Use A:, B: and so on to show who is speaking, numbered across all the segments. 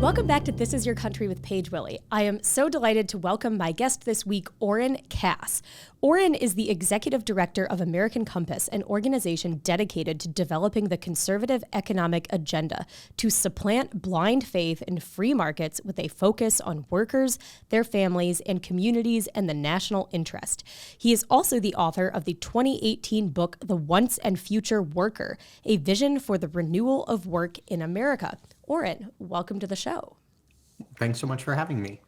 A: Welcome back to This Is Your Country with Paige Willey. I am so delighted to welcome my guest this week, Oren Cass. Oren is the executive director of American Compass, an organization dedicated to developing the conservative economic agenda to supplant blind faith in free markets with a focus on workers, their families, and communities and the national interest. He is also the author of the 2018 book, The Once and Future Worker, a vision for the renewal of work in America. Oren, welcome to the show.
B: Thanks so much for having me.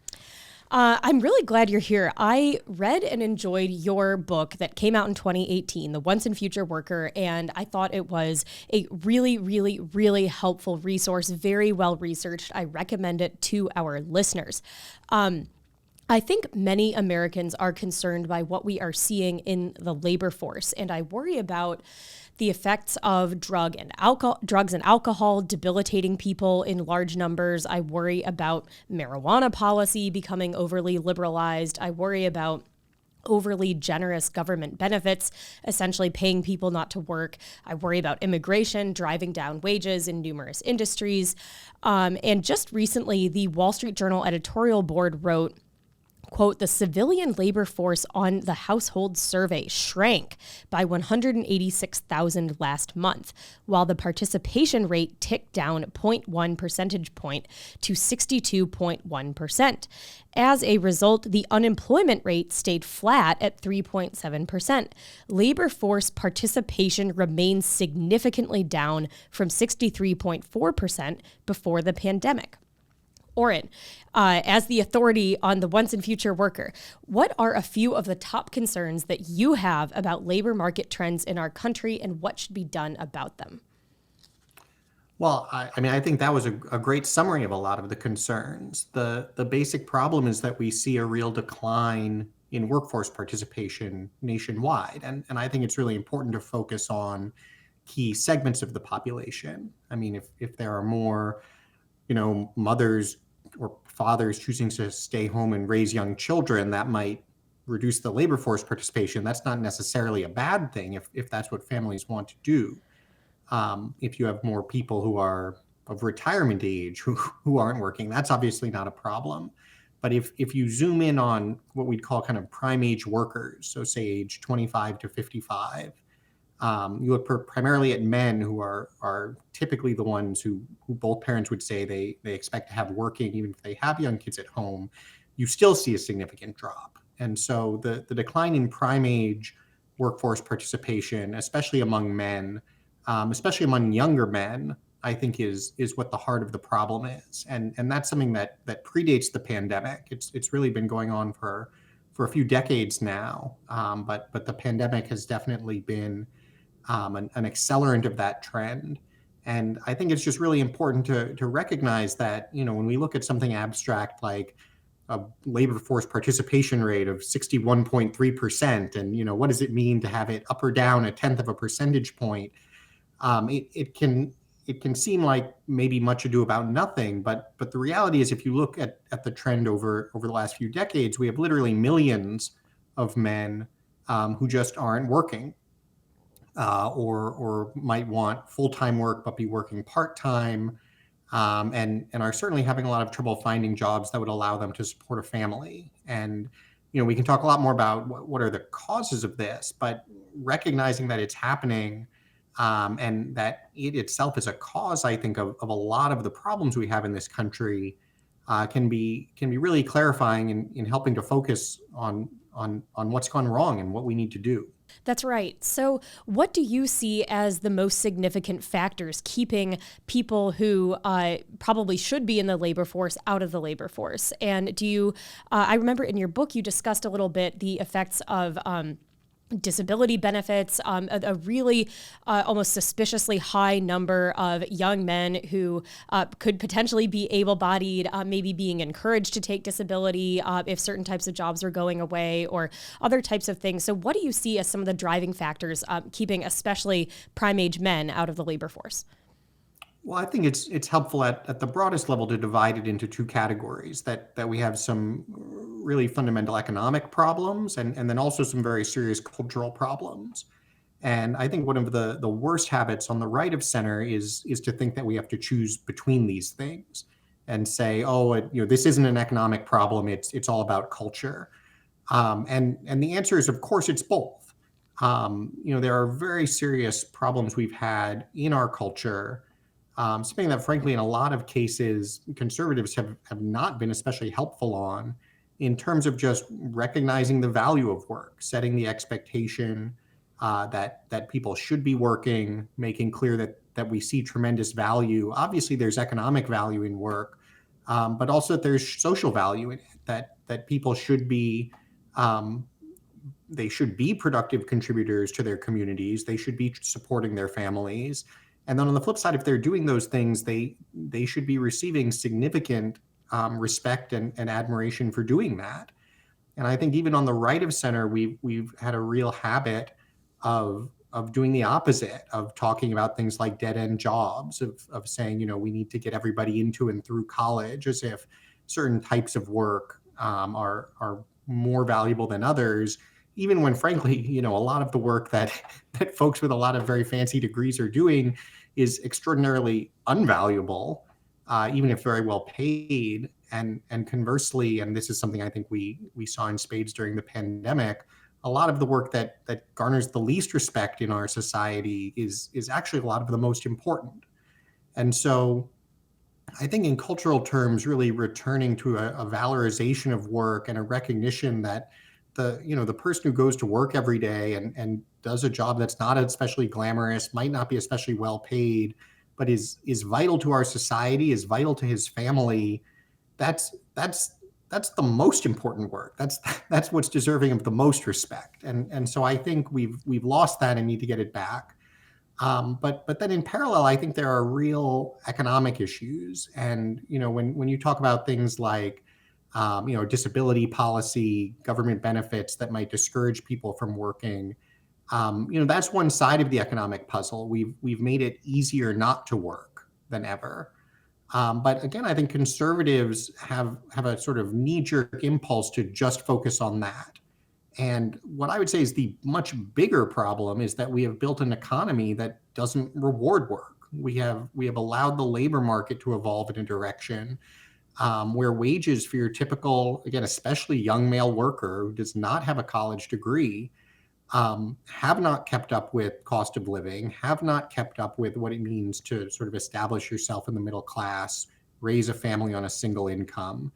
A: I'm really glad you're here. I read and enjoyed your book that came out in 2018, The Once and Future Worker, and I thought it was a really, really, really helpful resource, very well researched. I recommend it to our listeners. I think many Americans are concerned by what we are seeing in the labor force, and I worry about the effects of drugs and alcohol debilitating people in large numbers. I worry about marijuana policy becoming overly liberalized. I worry about overly generous government benefits, essentially paying people not to work. I worry about immigration driving down wages in numerous industries. And just recently, the Wall Street Journal editorial board wrote, quote, the civilian labor force on the household survey shrank by 186,000 last month, while the participation rate ticked down 0.1 percentage point to 62.1%. As a result, the unemployment rate stayed flat at 3.7%. Labor force participation remains significantly down from 63.4% before the pandemic. Oren, as the authority on the Once and Future Worker, what are a few of the top concerns that you have about labor market trends in our country and what should be done about them?
B: Well, I think that was a great summary of a lot of the concerns. The basic problem is that we see a real decline in workforce participation nationwide. And I think it's really important to focus on key segments of the population. I mean, if there are more mothers or fathers choosing to stay home and raise young children, that might reduce the labor force participation. That's not necessarily a bad thing if that's what families want to do. If you have more people who are of retirement age who aren't working, that's obviously not a problem. But if you zoom in on what we'd call kind of prime age workers, so say age 25 to 55, you look primarily at men who are typically the ones who both parents would say they expect to have working, even if they have young kids at home. You still see a significant drop. And so the decline in prime age workforce participation, especially among men, especially among younger men, I think is what the heart of the problem is. And that's something that predates the pandemic. It's really been going on for a few decades now. But the pandemic has definitely been an accelerant of that trend. And I think it's just really important to recognize that, when we look at something abstract like a labor force participation rate of 61.3%, and, what does it mean to have it up or down a tenth of a percentage point? It can seem like maybe much ado about nothing, but the reality is if you look at the trend over the last few decades, we have literally millions of men who just aren't working. Or might want full-time work but be working part-time, and are certainly having a lot of trouble finding jobs that would allow them to support a family. And we can talk a lot more about what are the causes of this, but recognizing that it's happening, and that it itself is a cause, I think, of a lot of the problems we have in this country, can be really clarifying in helping to focus on what's gone wrong and what we need to do.
A: That's right. So what do you see as the most significant factors keeping people who probably should be in the labor force out of the labor force? And I remember in your book, you discussed a little bit the effects of disability benefits, a really almost suspiciously high number of young men who could potentially be able-bodied, maybe being encouraged to take disability if certain types of jobs are going away or other types of things. So what do you see as some of the driving factors keeping especially prime-age men out of the labor force?
B: Well, I think it's helpful at the broadest level to divide it into two categories, that we have some really fundamental economic problems and then also some very serious cultural problems. And I think one of the worst habits on the right of center is to think that we have to choose between these things. and say, oh, this isn't an economic problem. It's all about culture. And the answer is, of course, it's both. There are very serious problems we've had in our culture, something that, frankly, in a lot of cases, conservatives have not been especially helpful on, in terms of just recognizing the value of work, setting the expectation that people should be working, making clear that we see tremendous value. Obviously, there's economic value in work, but also that there's social value in it. That people should be they should be productive contributors to their communities. They should be supporting their families. And then on the flip side, if they're doing those things, they should be receiving significant respect and admiration for doing that. And I think even on the right of center, we've had a real habit of doing the opposite, of talking about things like dead end jobs, of saying, we need to get everybody into and through college, as if certain types of work are more valuable than others, even when, frankly, a lot of the work that folks with a lot of very fancy degrees are doing is extraordinarily unvaluable, even if very well paid. And conversely, and this is something I think we saw in spades during the pandemic, a lot of the work that garners the least respect in our society is actually a lot of the most important. And so I think in cultural terms, really returning to a valorization of work and a recognition that the person who goes to work every day and does a job that's not especially glamorous, might not be especially well paid, but is vital to our society, is vital to his family, that's the most important work. That's what's deserving of the most respect. And so I think we've lost that and need to get it back. But then in parallel, I think there are real economic issues. And when you talk about things like disability policy, government benefits that might discourage people from working, that's one side of the economic puzzle. We've made it easier not to work than ever. But again, I think conservatives have a sort of knee-jerk impulse to just focus on that. And what I would say is the much bigger problem is that we have built an economy that doesn't reward work. We have allowed the labor market to evolve in a direction where wages for your typical, again, especially young male worker who does not have a college degree, have not kept up with cost of living, have not kept up with what it means to sort of establish yourself in the middle class, raise a family on a single income.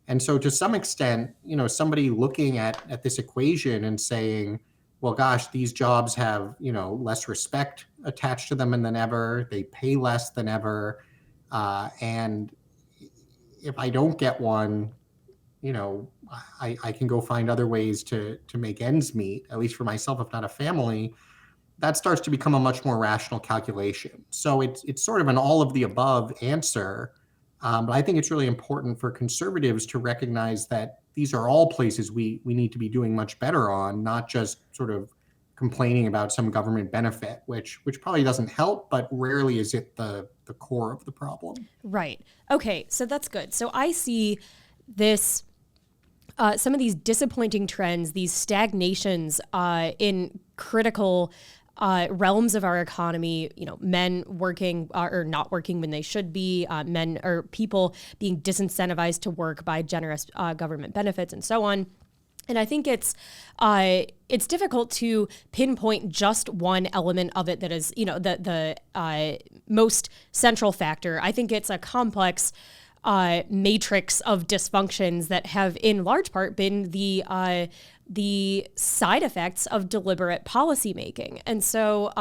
B: And so to some extent, somebody looking at this equation and saying, well, gosh, these jobs have, less respect attached to them than ever. They pay less than ever. And if I don't get one, I can go find other ways to make ends meet, at least for myself, if not a family. That starts to become a much more rational calculation. So it's sort of an all of the above answer. But I think it's really important for conservatives to recognize that these are all places we need to be doing much better on, not just sort of complaining about some government benefit, which probably doesn't help, but rarely is it the core of the problem.
A: Right. Okay, so that's good. So I see this, some of these disappointing trends, these stagnations in critical realms of our economy, men working or not working when they should be, men or people being disincentivized to work by generous government benefits and so on. And I think it's difficult to pinpoint just one element of it that is, the most central factor. I think it's a complex matrix of dysfunctions that have, in large part, been the side effects of deliberate policymaking. And so,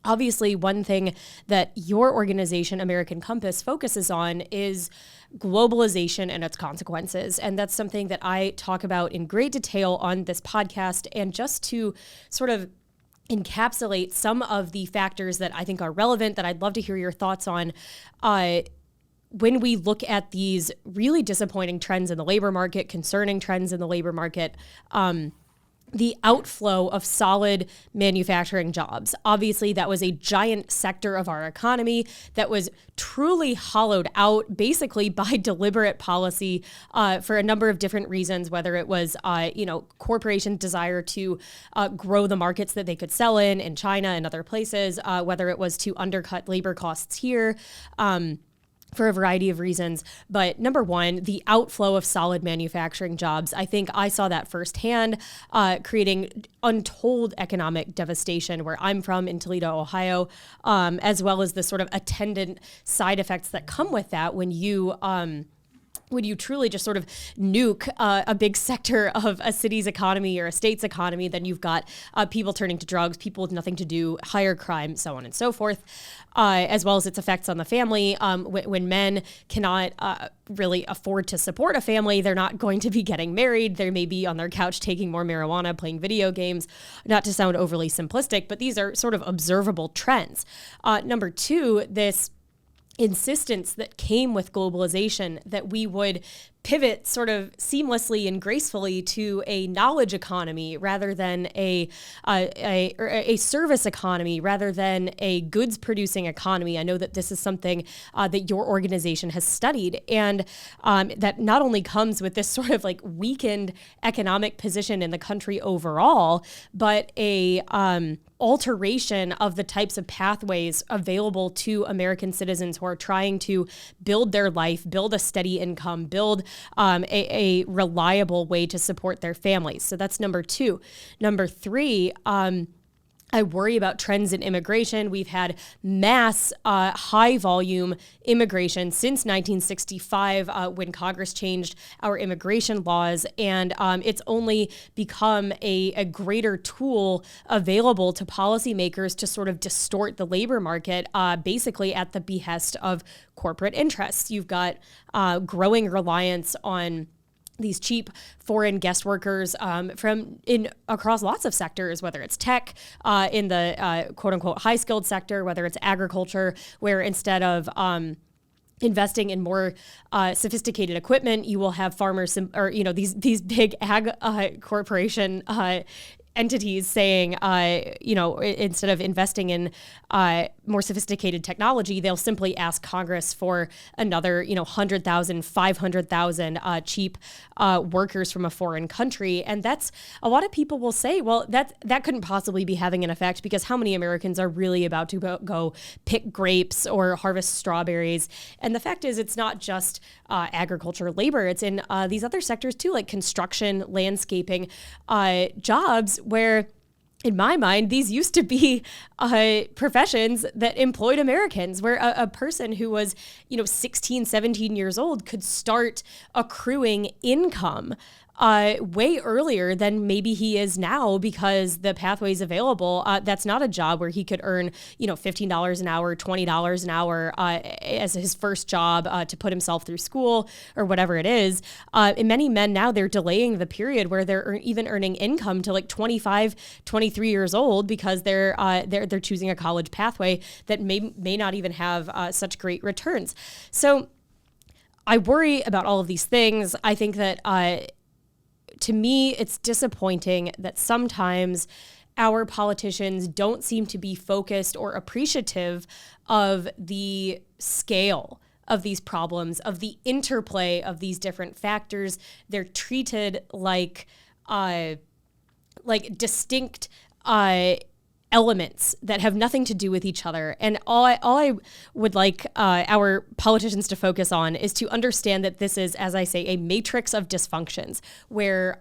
A: obviously, one thing that your organization, American Compass, focuses on is globalization and its consequences. And that's something that I talk about in great detail on this podcast. And just to sort of encapsulate some of the factors that I think are relevant, that I'd love to hear your thoughts on, when we look at these really disappointing trends in the labor market, concerning trends in the labor market, the outflow of solid manufacturing jobs. Obviously, that was a giant sector of our economy that was truly hollowed out basically by deliberate policy for a number of different reasons, whether it was, corporations' desire to grow the markets that they could sell in China and other places, whether it was to undercut labor costs here. for a variety of reasons. But number one, the outflow of solid manufacturing jobs. I think I saw that firsthand, creating untold economic devastation where I'm from in Toledo, Ohio, as well as the sort of attendant side effects that come with that when you truly just sort of nuke a big sector of a city's economy or a state's economy, then you've got people turning to drugs, people with nothing to do, higher crime, so on and so forth, as well as its effects on the family. When men cannot really afford to support a family, they're not going to be getting married. They may be on their couch taking more marijuana, playing video games, not to sound overly simplistic, but these are sort of observable trends. Number two, this insistence that came with globalization that we would pivot sort of seamlessly and gracefully to a knowledge economy rather than a service economy rather than a goods producing economy. I know that this is something that your organization has studied, and that not only comes with this sort of like weakened economic position in the country overall, but a alteration of the types of pathways available to American citizens who are trying to build their life, build a steady income, build a reliable way to support their families. So that's number two. Number three, I worry about trends in immigration. We've had mass high volume immigration since 1965 when Congress changed our immigration laws. And it's only become a greater tool available to policymakers to sort of distort the labor market, basically at the behest of corporate interests. You've got growing reliance on these cheap foreign guest workers from across lots of sectors, whether it's tech in the quote unquote high skilled sector, whether it's agriculture, where instead of investing in more sophisticated equipment, you will have farmers or these big ag corporation entities saying, instead of investing in more sophisticated technology, they'll simply ask Congress for another, 100,000, 500,000 cheap workers from a foreign country. And that's, a lot of people will say, well, that couldn't possibly be having an effect because how many Americans are really about to go pick grapes or harvest strawberries? And the fact is, it's not just agriculture labor. It's in these other sectors too, like construction, landscaping, jobs where, in my mind, these used to be professions that employed Americans, where a person who was, 16, 17 years old could start accruing income way earlier than maybe he is now because the pathways available. That's not a job where he could earn, $15 an hour, $20 an hour as his first job to put himself through school or whatever it is. And many men now, they're delaying the period where they're even earning income to like 25, 23 years old because they're choosing a college pathway that may not even have such great returns. So I worry about all of these things. I think that to me, it's disappointing that sometimes our politicians don't seem to be focused or appreciative of the scale of these problems, of the interplay of these different factors. They're treated like distinct elements that have nothing to do with each other. And all I would like our politicians to focus on is to understand that this is, as I say, a matrix of dysfunctions where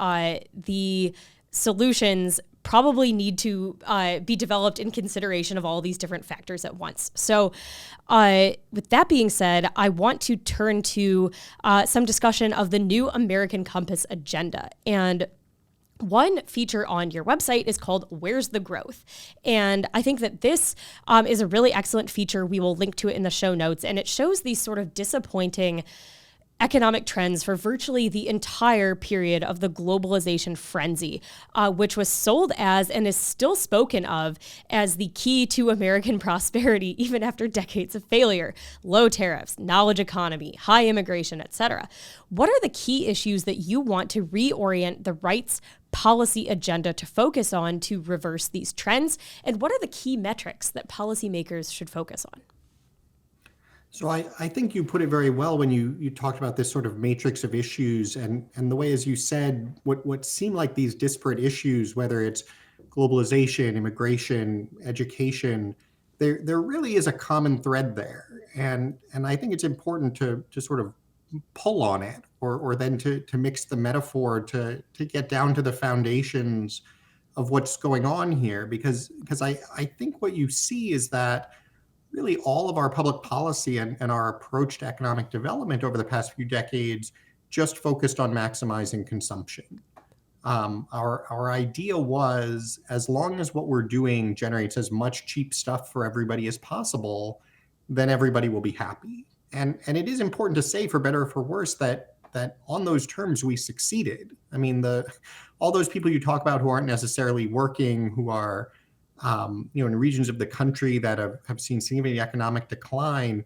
A: the solutions probably need to be developed in consideration of all these different factors at once. So with that being said, I want to turn to some discussion of the new American Compass agenda. And one feature on your website is called Where's the Growth? And I think that this is a really excellent feature. We will link to it in the show notes. And it shows these sort of disappointing economic trends for virtually the entire period of the globalization frenzy, which was sold as and is still spoken of as the key to American prosperity, even after decades of failure: low tariffs, knowledge economy, high immigration, etc. What are the key issues that you want to reorient the rights policy agenda to focus on to reverse these trends? And what are the key metrics that policymakers should focus on?
B: So I think you put it very well when you talked about this sort of matrix of issues and the way, as you said, what seem like these disparate issues, whether it's globalization, immigration, education, there really is a common thread there. And I think it's important to sort of pull on it, or then to mix the metaphor to get down to the foundations of what's going on here, because I think what you see is that really all of our public policy and our approach to economic development over the past few decades just focused on maximizing consumption. Our idea was, as long as what we're doing generates as much cheap stuff for everybody as possible, then everybody will be happy. And it is important to say, for better or for worse, that on those terms we succeeded. I mean, all those people you talk about who aren't necessarily working, who are in regions of the country that have seen significant economic decline,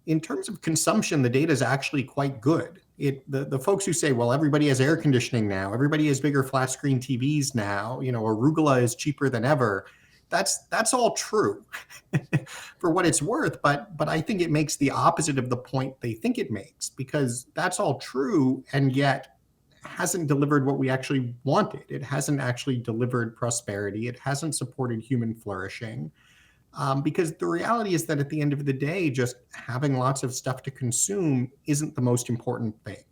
B: in terms of consumption, the data is actually quite good. The folks who say, well, everybody has air conditioning now, everybody has bigger flat screen TVs now, arugula is cheaper than ever. That's all true for what it's worth, but I think it makes the opposite of the point they think it makes, because that's all true and yet hasn't delivered what we actually wanted. It hasn't actually delivered prosperity. It hasn't supported human flourishing. Because the reality is that at the end of the day, just having lots of stuff to consume isn't the most important thing.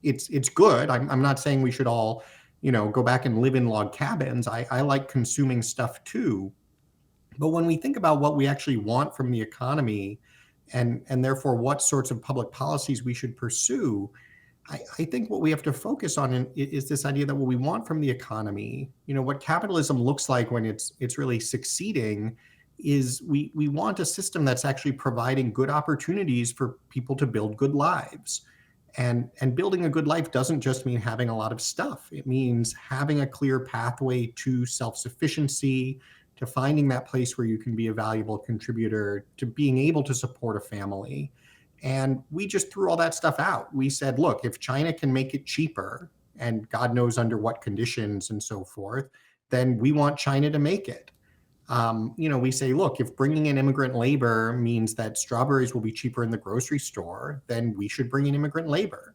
B: It's good. I'm not saying we should all, go back and live in log cabins. I like consuming stuff too. But when we think about what we actually want from the economy, and therefore what sorts of public policies we should pursue, I think what we have to focus on is this idea that what we want from the economy, what capitalism looks like when it's really succeeding, is we want a system that's actually providing good opportunities for people to build good lives. And building a good life doesn't just mean having a lot of stuff. It means having a clear pathway to self-sufficiency, to finding that place where you can be a valuable contributor, to being able to support a family. And we just threw all that stuff out. We said, look, if China can make it cheaper, and God knows under what conditions and so forth, then we want China to make it. We say, look, if bringing in immigrant labor means that strawberries will be cheaper in the grocery store, then we should bring in immigrant labor.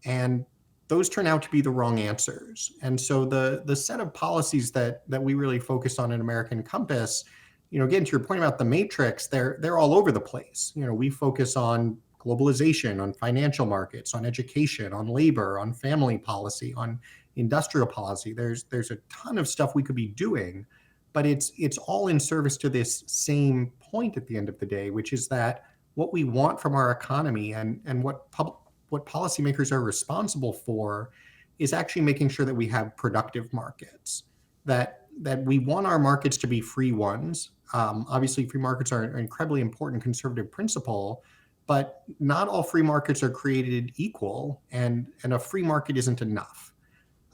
B: And those turn out to be the wrong answers. And so the set of policies that we really focus on in American Compass, again, to your point about the matrix, they're all over the place. We focus on globalization, on financial markets, on education, on labor, on family policy, on industrial policy. There's a ton of stuff we could be doing, but it's all in service to this same point at the end of the day, which is that what we want from our economy and what policymakers are responsible for is actually making sure that we have productive markets, that we want our markets to be free ones. Obviously, free markets are an incredibly important conservative principle, but not all free markets are created equal, and a free market isn't enough.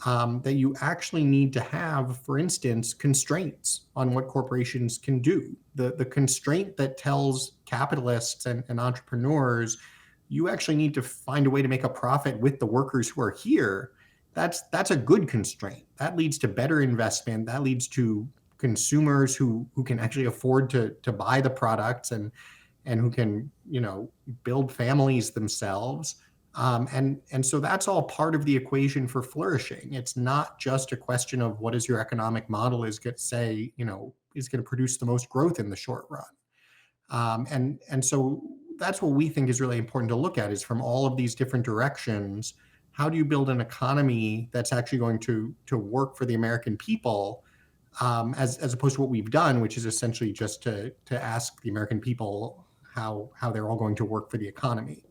B: That you actually need to have, for instance, constraints on what corporations can do. The constraint that tells capitalists and entrepreneurs, you actually need to find a way to make a profit with the workers who are here. That's a good constraint. That leads to better investment. That leads to consumers who can actually afford to buy the products and who can, build families themselves. And so that's all part of the equation for flourishing. It's not just a question of what is your economic model is going to produce the most growth in the short run. And so that's what we think is really important to look at, is from all of these different directions, how do you build an economy that's actually going to work for the American people, as opposed to what we've done, which is essentially just to ask the American people how they're all going to work for the economy.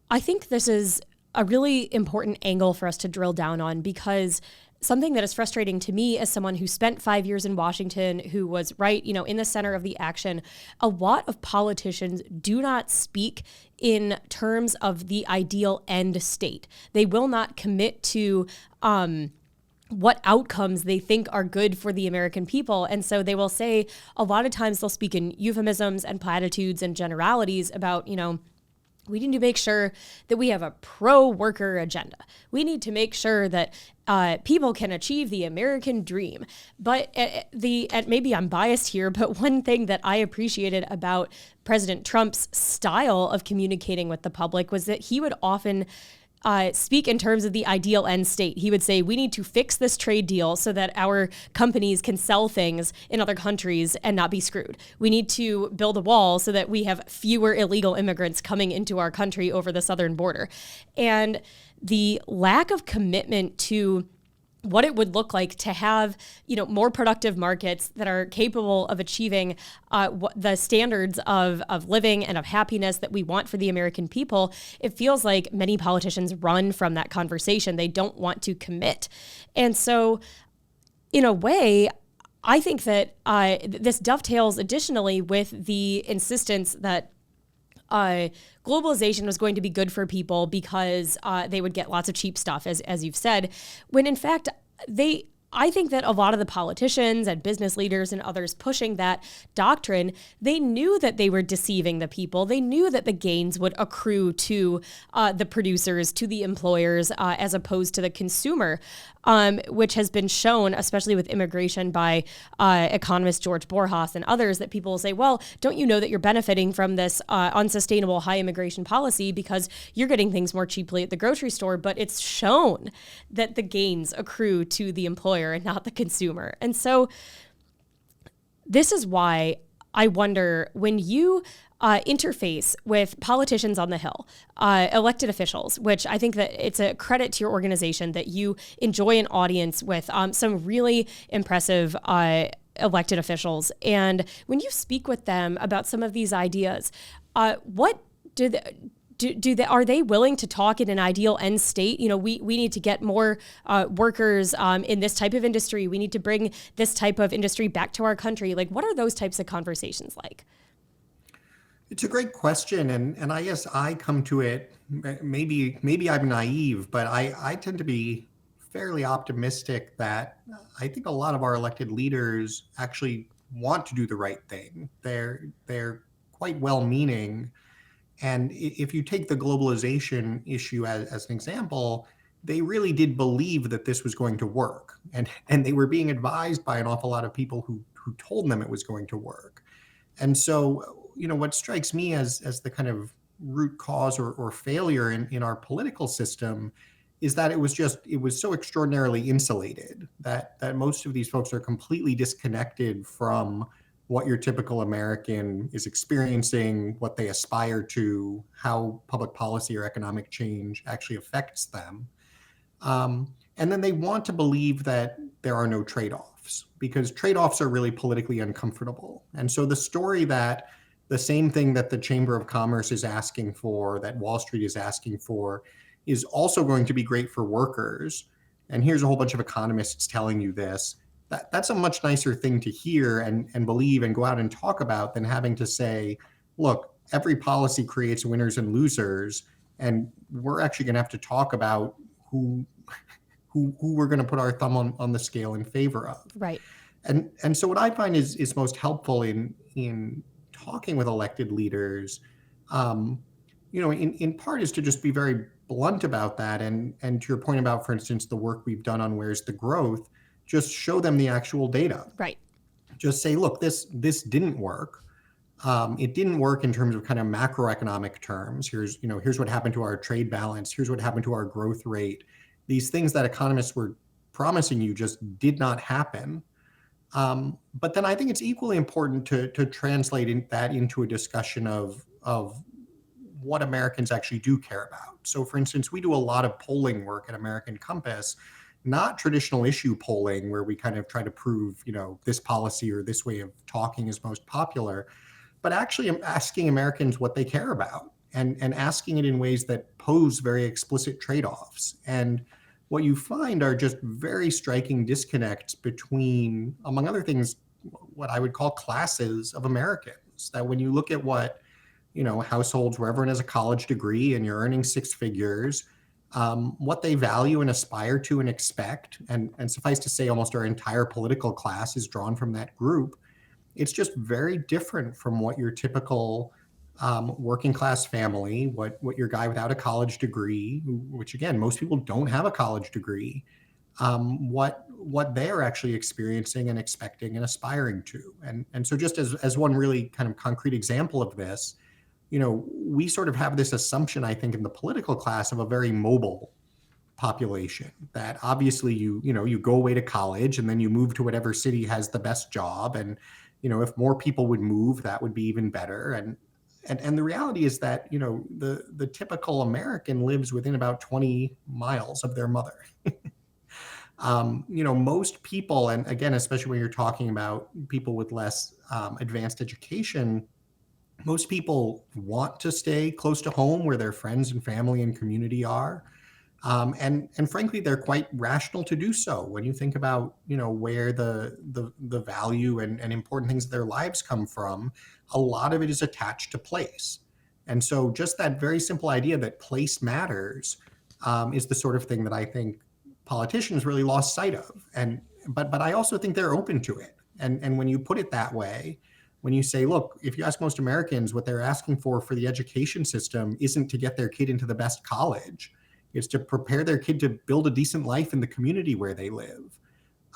A: I think this is a really important angle for us to drill down on, because something that is frustrating to me as someone who spent 5 years in Washington, who was in the center of the action, a lot of politicians do not speak in terms of the ideal end state. They will not commit to what outcomes they think are good for the American people. And so they will say, a lot of times they'll speak in euphemisms and platitudes and generalities about, we need to make sure that we have a pro-worker agenda. We need to make sure that people can achieve the American dream. But and maybe I'm biased here, but one thing that I appreciated about President Trump's style of communicating with the public was that he would often speak in terms of the ideal end state. He would say, we need to fix this trade deal so that our companies can sell things in other countries and not be screwed. We need to build a wall so that we have fewer illegal immigrants coming into our country over the southern border. And the lack of commitment to what it would look like to have, more productive markets that are capable of achieving the standards of living and of happiness that we want for the American people. It feels like many politicians run from that conversation. They don't want to commit. And so, in a way, I think that this dovetails additionally with the insistence that globalization was going to be good for people because they would get lots of cheap stuff, as you've said, when in fact, I think that a lot of the politicians and business leaders and others pushing that doctrine, they knew that they were deceiving the people. They knew that the gains would accrue to the producers, to the employers, as opposed to the consumer, which has been shown, especially with immigration by economist George Borjas and others, that people will say, well, don't you know that you're benefiting from this unsustainable high immigration policy because you're getting things more cheaply at the grocery store? But it's shown that the gains accrue to the employer and not the consumer. And so this is why I wonder, when you interface with politicians on the Hill, elected officials, which I think that it's a credit to your organization that you enjoy an audience with some really impressive elected officials. And when you speak with them about some of these ideas, what are they willing to talk in an ideal end state? We need to get more workers in this type of industry. We need to bring this type of industry back to our country. Like, what are those types of conversations like?
B: It's a great question, and I guess I come to it, maybe I'm naive, but I tend to be fairly optimistic that I think a lot of our elected leaders actually want to do the right thing. They're quite well-meaning, and if you take the globalization issue as an example, they really did believe that this was going to work, and they were being advised by an awful lot of people who told them it was going to work. And so, what strikes me as the kind of root cause or failure in our political system is that it was so extraordinarily insulated that most of these folks are completely disconnected from what your typical American is experiencing, what they aspire to, how public policy or economic change actually affects them. And then they want to believe that there are no trade-offs, because trade-offs are really politically uncomfortable. And so the story that the same thing that the Chamber of Commerce is asking for, that Wall Street is asking for, is also going to be great for workers. And here's a whole bunch of economists telling you this. That's a much nicer thing to hear and believe and go out and talk about than having to say, look, every policy creates winners and losers, and we're actually going to have to talk about who we're going to put our thumb on the scale in favor of.
A: Right.
B: And so what I find is most helpful in talking with elected leaders, in part is to just be very blunt about that. And to your point about, for instance, the work we've done on Where's the Growth, just show them the actual data.
A: Right.
B: Just say, look, this didn't work. It didn't work in terms of kind of macroeconomic terms. Here's what happened to our trade balance. Here's what happened to our growth rate. These things that economists were promising you just did not happen. But then I think it's equally important to translate that into a discussion of what Americans actually do care about. So, for instance, we do a lot of polling work at American Compass, not traditional issue polling where we kind of try to prove, this policy or this way of talking is most popular, but actually asking Americans what they care about and asking it in ways that pose very explicit trade-offs. And what you find are just very striking disconnects between, among other things, what I would call classes of Americans. That when you look at what, households where everyone has a college degree and you're earning six figures, what they value and aspire to and expect, and suffice to say, almost our entire political class is drawn from that group. It's just very different from what your typical working class family, what your guy without a college degree, which again, most people don't have a college degree, what they're actually experiencing and expecting and aspiring to. And so just as one really kind of concrete example of this, we sort of have this assumption, I think, in the political class of a very mobile population, that obviously you go away to college and then you move to whatever city has the best job. And, if more people would move, that would be even better. And the reality is that, the typical American lives within about 20 miles of their mother. Most people, and again, especially when you're talking about people with less advanced education, most people want to stay close to home where their friends and family and community are. And frankly, they're quite rational to do so. When you think about, where the value and important things of their lives come from, a lot of it is attached to place. And so just that very simple idea that place matters is the sort of thing that I think politicians really lost sight of. But I also think they're open to it. And when you put it that way, when you say, look, if you ask most Americans, what they're asking for the education system isn't to get their kid into the best college. It's to prepare their kid to build a decent life in the community where they live.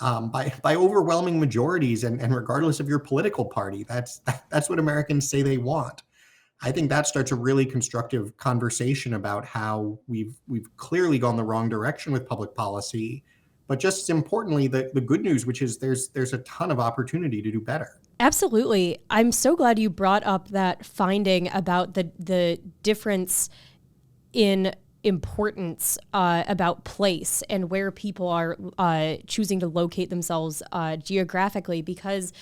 B: By overwhelming majorities and regardless of your political party, that's what Americans say they want. I think that starts a really constructive conversation about how we've clearly gone the wrong direction with public policy, but just as importantly, the good news, which is there's a ton of opportunity to do better.
A: Absolutely. I'm so glad you brought up that finding about the difference in importance about place and where people are choosing to locate themselves geographically, because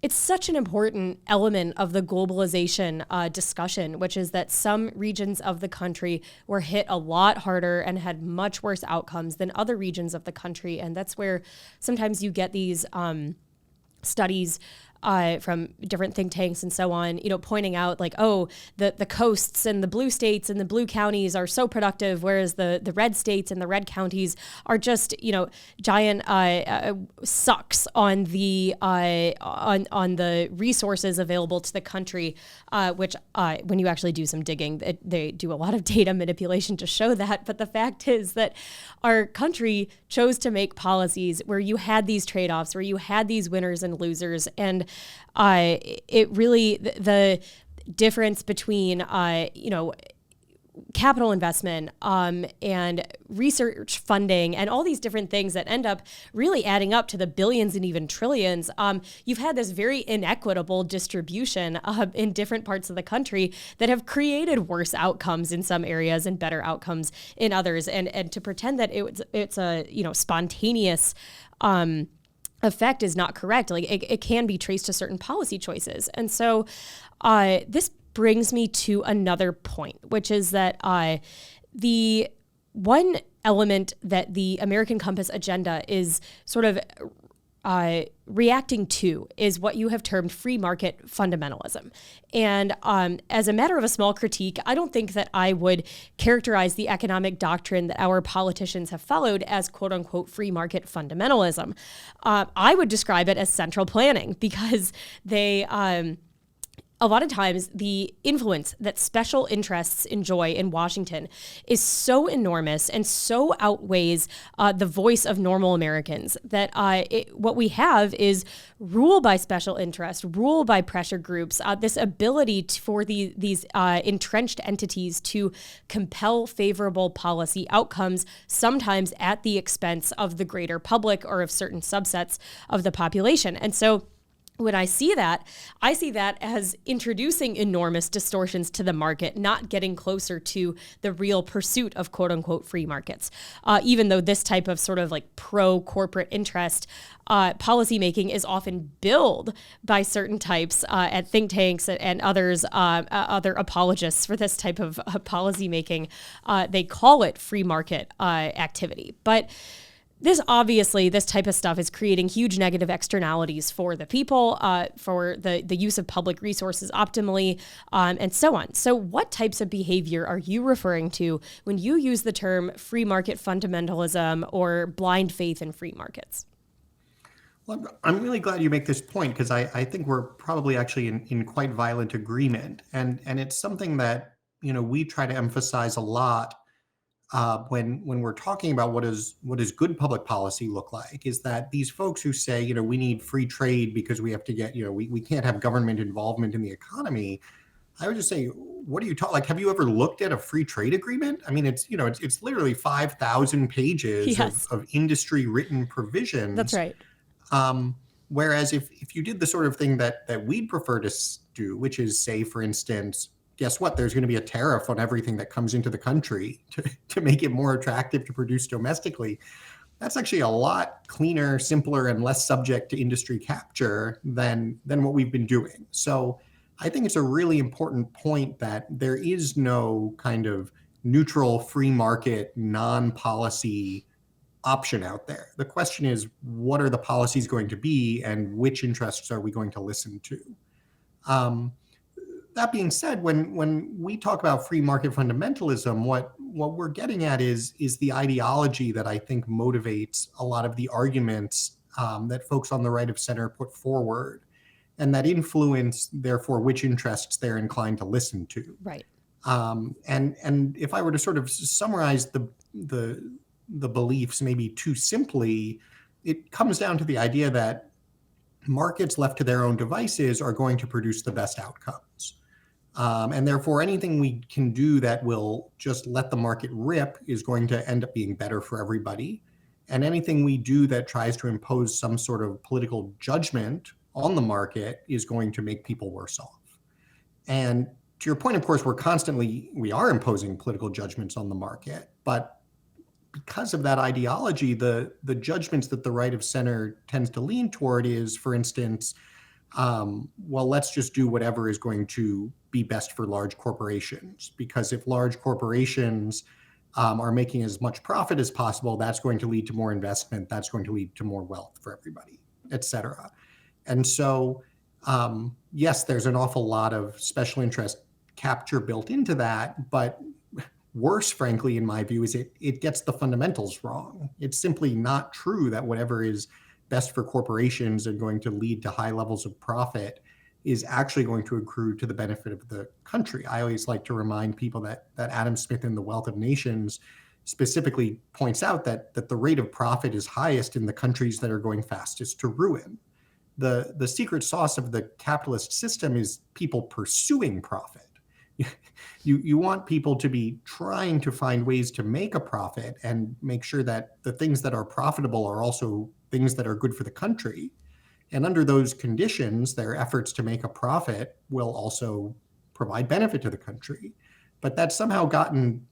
A: it's such an important element of the globalization discussion, which is that some regions of the country were hit a lot harder and had much worse outcomes than other regions of the country. And that's where sometimes you get these studies from different think tanks and so on, pointing out like, oh, the coasts and the blue states and the blue counties are so productive, whereas the red states and the red counties are just, giant sucks on the on the resources available to the country, which when you actually do some digging, they do a lot of data manipulation to show that. But the fact is that our country chose to make policies where you had these trade-offs, where you had these winners and losers, and it really the difference between capital investment and research funding and all these different things that end up really adding up to the billions and even trillions. You've had this very inequitable distribution in different parts of the country that have created worse outcomes in some areas and better outcomes in others. And to pretend that it's a spontaneous effect is not correct. Like it can be traced to certain policy choices. And so this brings me to another point, which is that the one element that the American Compass agenda is sort of reacting to is what you have termed free market fundamentalism. And as a matter of a small critique, I don't think that I would characterize the economic doctrine that our politicians have followed as quote unquote free market fundamentalism. I would describe it as central planning, because they a lot of times the influence that special interests enjoy in Washington is so enormous and so outweighs the voice of normal Americans that what we have is rule by special interest, rule by pressure groups, this ability for these entrenched entities to compel favorable policy outcomes, sometimes at the expense of the greater public or of certain subsets of the population. And so when I see that as introducing enormous distortions to the market, not getting closer to the real pursuit of quote unquote free markets. Even though this type of sort of like pro-corporate interest policymaking is often billed by certain types at think tanks and others, other apologists for this type of policymaking, they call it free market activity. But this type of stuff is creating huge negative externalities for the people, for the use of public resources optimally, and so on. So what types of behavior are you referring to when you use the term free market fundamentalism or blind faith in free markets?
B: Well, I'm really glad you make this point, because I think we're probably actually in quite violent agreement. And it's something that, we try to emphasize a lot when we're talking about what does good public policy look like, is that these folks who say, we need free trade because we have to get, we can't have government involvement in the economy. I would just say, what are you talking? Like, have you ever looked at a free trade agreement? I mean, it's literally 5,000 pages
A: Yes,
B: of industry written
A: that's
B: provisions.
A: right.
B: Um, Whereas if you did the sort of thing that we'd prefer to do, which is say, for instance, guess what? There's going to be a tariff on everything that comes into the country to make it more attractive to produce domestically. That's actually a lot cleaner, simpler, and less subject to industry capture than what we've been doing. So I think it's a really important point that there is no kind of neutral, free market, non-policy option out there. The question is, what are the policies going to be, and which interests are we going to listen to? Um, that being said, when we talk about free market fundamentalism, what we're getting at is the ideology that I think motivates a lot of the arguments that folks on the right of center put forward, and that influence, therefore, which interests they're inclined to listen to.
A: Right.
B: And if I were to sort of summarize the beliefs maybe too simply, it comes down to the idea that markets left to their own devices are going to produce the best outcomes. And therefore, anything we can do that will just let the market rip is going to end up being better for everybody. And anything we do that tries to impose some sort of political judgment on the market is going to make people worse off. And to your point, of course, we are imposing political judgments on the market, but because of that ideology, the judgments that the right of center tends to lean toward is, for instance, well, let's just do whatever is going to be best for large corporations, because if large corporations are making as much profit as possible, that's going to lead to more investment, that's going to lead to more wealth for everybody, et cetera. And so, yes, there's an awful lot of special interest capture built into that, but worse, frankly, in my view, is it gets the fundamentals wrong. It's simply not true that whatever is best for corporations and going to lead to high levels of profit is actually going to accrue to the benefit of the country. I always like to remind people that Adam Smith in The Wealth of Nations specifically points out that the rate of profit is highest in the countries that are going fastest to ruin. The secret sauce of the capitalist system is people pursuing profit. You want people to be trying to find ways to make a profit and make sure that the things that are profitable are also things that are good for the country. And under those conditions, their efforts to make a profit will also provide benefit to the country. But that's somehow gotten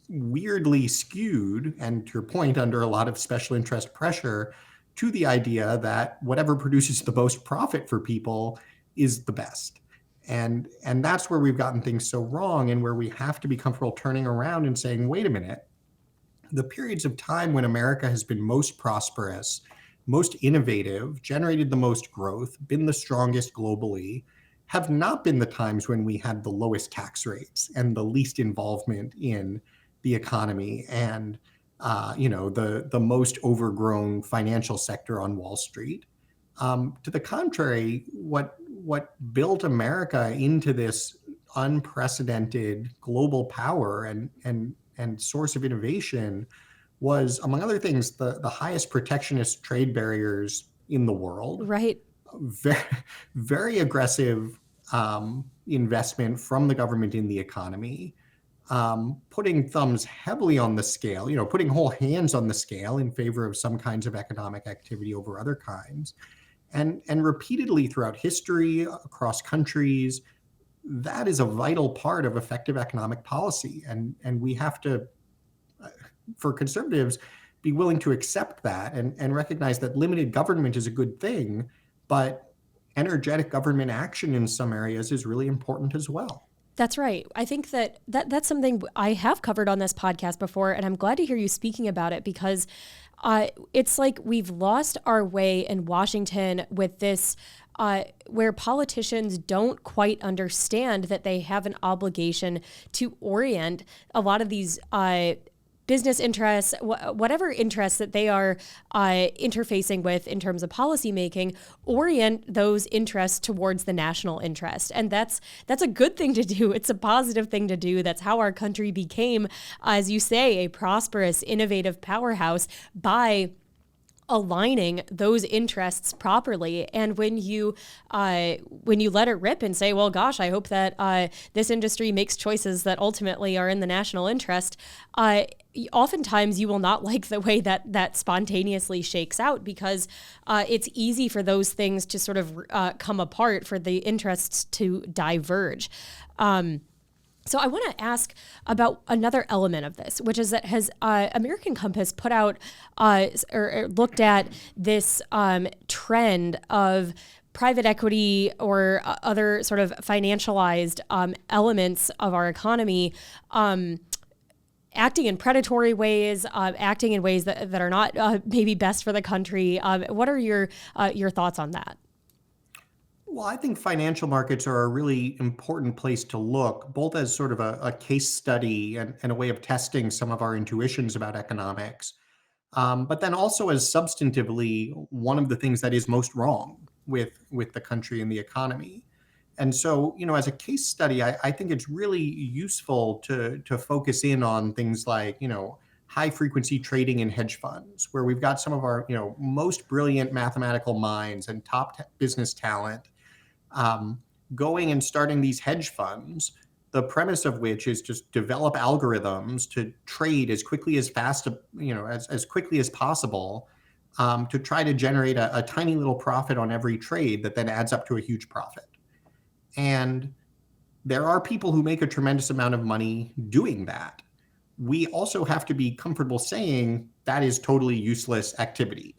B: weirdly skewed, and to your point, under a lot of special interest pressure, to the idea that whatever produces the most profit for people is the best. And that's where we've gotten things so wrong, and where we have to be comfortable turning around and saying, wait a minute, the periods of time when America has been most prosperous, most innovative, generated the most growth, been the strongest globally, have not been the times when we had the lowest tax rates and the least involvement in the economy and the most overgrown financial sector on Wall Street. To the contrary, what built America into this unprecedented global power and source of innovation was, among other things, the highest protectionist trade barriers in the world.
A: Right.
B: Very, very aggressive investment from the government in the economy, putting thumbs heavily on the scale, putting whole hands on the scale in favor of some kinds of economic activity over other kinds. And repeatedly throughout history, across countries, that is a vital part of effective economic policy. And we have to, for conservatives, be willing to accept that and recognize that limited government is a good thing, but energetic government action in some areas is really important as well.
A: That's right. I think that's something I have covered on this podcast before, and I'm glad to hear you speaking about it, because it's like we've lost our way in Washington with this, where politicians don't quite understand that they have an obligation to orient a lot of these business interests, whatever interests that they are interfacing with in terms of policymaking, orient those interests towards the national interest. And that's a good thing to do. It's a positive thing to do. That's how our country became, as you say, a prosperous, innovative powerhouse by aligning those interests properly. And when you let it rip and say, well, gosh, I hope that this industry makes choices that ultimately are in the national interest, oftentimes you will not like the way that spontaneously shakes out, because it's easy for those things to sort of come apart, for the interests to diverge. So I want to ask about another element of this, which is that has American Compass put out or looked at this trend of private equity or other sort of financialized elements of our economy acting in predatory ways, acting in ways that are not maybe best for the country. What are your thoughts on that?
B: Well, I think financial markets are a really important place to look, both as sort of a case study and a way of testing some of our intuitions about economics, but then also as substantively one of the things that is most wrong with the country and the economy. And so, as a case study, I think it's really useful to focus in on things like, high frequency trading in hedge funds, where we've got some of our, most brilliant mathematical minds and top business talent going and starting these hedge funds, the premise of which is just develop algorithms to trade as quickly as fast, as quickly as possible, to try to generate a tiny little profit on every trade that then adds up to a huge profit. And there are people who make a tremendous amount of money doing that. We also have to be comfortable saying that is totally useless activity.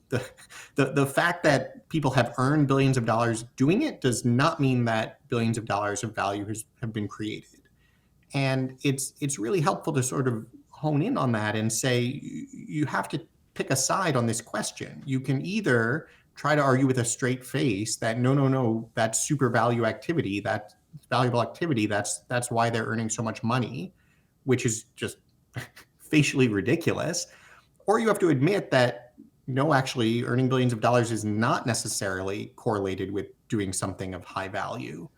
B: The fact that people have earned billions of dollars doing it does not mean that billions of dollars of value have been created. And it's really helpful to sort of hone in on that and say, you have to pick a side on this question. You can either try to argue with a straight face that no, that's super value activity, that's valuable activity, that's why they're earning so much money, which is just facially ridiculous. Or you have to admit that no, actually earning billions of dollars is not necessarily correlated with doing something of high value.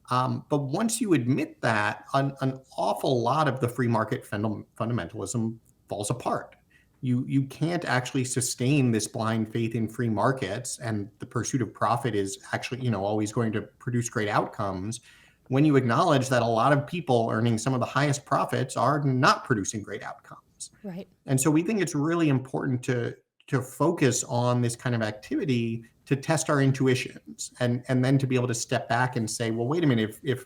B: But once you admit that, an awful lot of the free market fundamentalism falls apart. You can't actually sustain this blind faith in free markets, and the pursuit of profit is actually, always going to produce great outcomes, when you acknowledge that a lot of people earning some of the highest profits are not producing great outcomes.
A: Right.
B: And so we think it's really important to focus on this kind of activity to test our intuitions, and then to be able to step back and say, well, wait a minute, if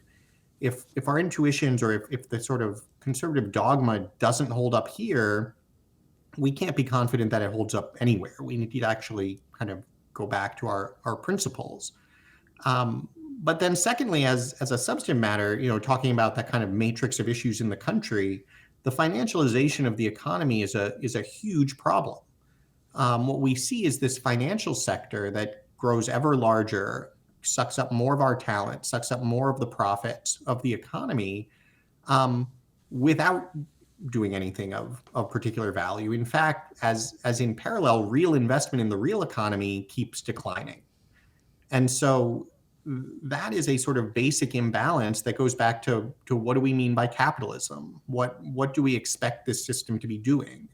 B: our intuitions, or if the sort of conservative dogma doesn't hold up here, we can't be confident that it holds up anywhere. We need to actually kind of go back to our principles. But then secondly, as a substantive matter, talking about that kind of matrix of issues in the country, the financialization of the economy is a huge problem. What we see is this financial sector that grows ever larger, sucks up more of our talent, sucks up more of the profits of the economy, without doing anything of particular value. In fact, as in parallel, real investment in the real economy keeps declining. And so that is a sort of basic imbalance that goes back to what do we mean by capitalism? What do we expect this system to be doing?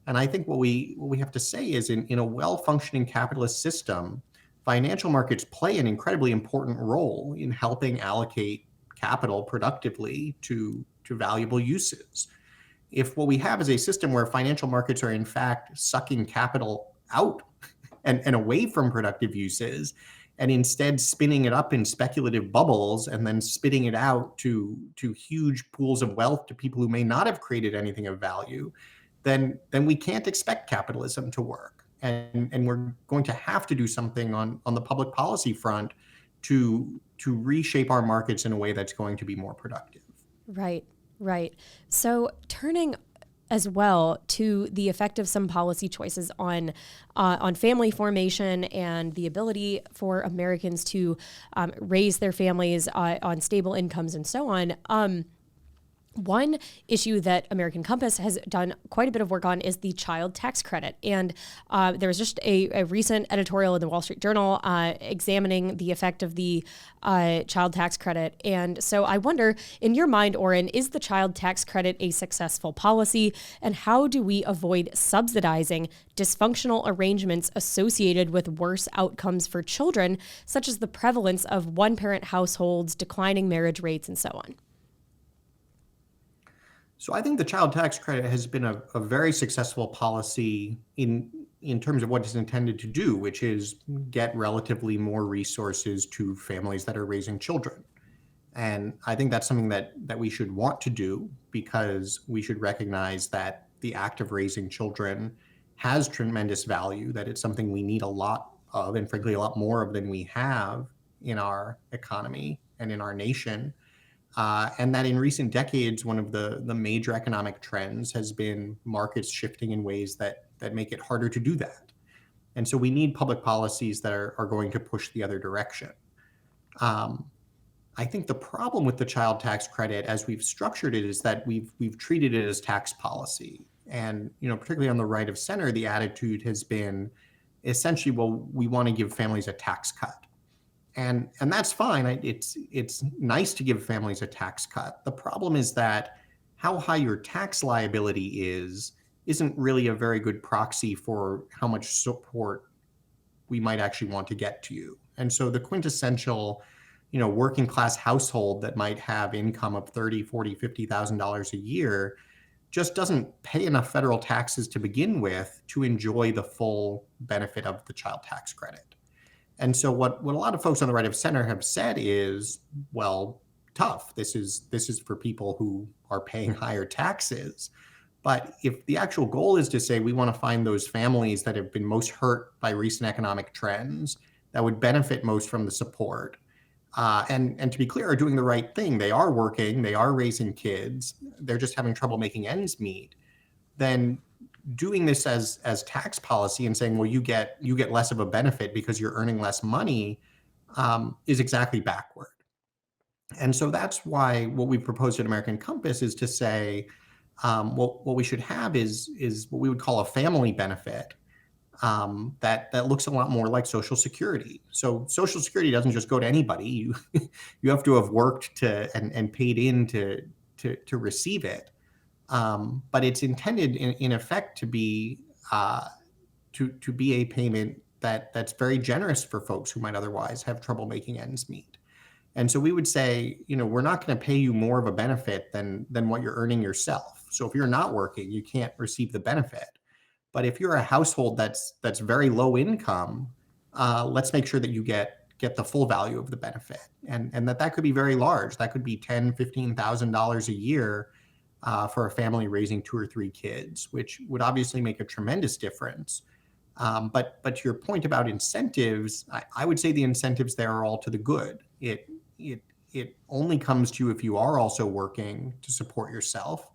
B: And I think what we have to say is in a well-functioning capitalist system, financial markets play an incredibly important role in helping allocate capital productively to valuable uses. If what we have is a system where financial markets are in fact sucking capital out and away from productive uses, and instead spinning it up in speculative bubbles and then spitting it out to huge pools of wealth to people who may not have created anything of value, then we can't expect capitalism to work. And we're going to have to do something on the public policy front to reshape our markets in a way that's going to be more productive.
A: Right. So turning as well to the effect of some policy choices on family formation and the ability for Americans to raise their families on stable incomes and so on. One issue that American Compass has done quite a bit of work on is the child tax credit. And there was just a recent editorial in the Wall Street Journal examining the effect of the child tax credit. And so I wonder, in your mind, Oren, is the child tax credit a successful policy? And how do we avoid subsidizing dysfunctional arrangements associated with worse outcomes for children, such as the prevalence of one-parent households, declining marriage rates, and so on?
B: So I think the child tax credit has been a very successful policy in terms of what it's intended to do, which is get relatively more resources to families that are raising children. And I think that's something that we should want to do, because we should recognize that the act of raising children has tremendous value, that it's something we need a lot of, and frankly, a lot more of than we have in our economy and in our nation. And that in recent decades, one of the major economic trends has been markets shifting in ways that make it harder to do that. And so we need public policies that are going to push the other direction. I think the problem with the child tax credit, as we've structured it, is that we've treated it as tax policy. And particularly on the right of center, the attitude has been essentially, well, we want to give families a tax cut. And that's fine. It's nice to give families a tax cut. The problem is that how high your tax liability isn't really a very good proxy for how much support we might actually want to get to you. And so the quintessential, working class household that might have income of $30,000, $40,000, $50,000 a year just doesn't pay enough federal taxes to begin with to enjoy the full benefit of the child tax credit. And so what a lot of folks on the right of center have said is, well, tough. This is for people who are paying higher taxes. But if the actual goal is to say we want to find those families that have been most hurt by recent economic trends, that would benefit most from the support, and to be clear, are doing the right thing, they are working, they are raising kids, they're just having trouble making ends meet, then doing this as tax policy and saying, well, you get less of a benefit because you're earning less money, is exactly backward. And so that's why what we proposed at American Compass is to say, what we should have is what we would call a family benefit, that looks a lot more like Social Security. So Social Security doesn't just go to anybody. You have to have worked and paid in to receive it. But it's intended in effect to be a payment that's very generous for folks who might otherwise have trouble making ends meet. And so we would say, we're not going to pay you more of a benefit than what you're earning yourself. So if you're not working, you can't receive the benefit. But if you're a household that's very low income, let's make sure that you get the full value of the benefit, and that could be very large. That could be $10,000, $15,000 a year. For a family raising 2 or 3 kids, which would obviously make a tremendous difference. But to your point about incentives, I would say the incentives there are all to the good. It only comes to you if you are also working to support yourself.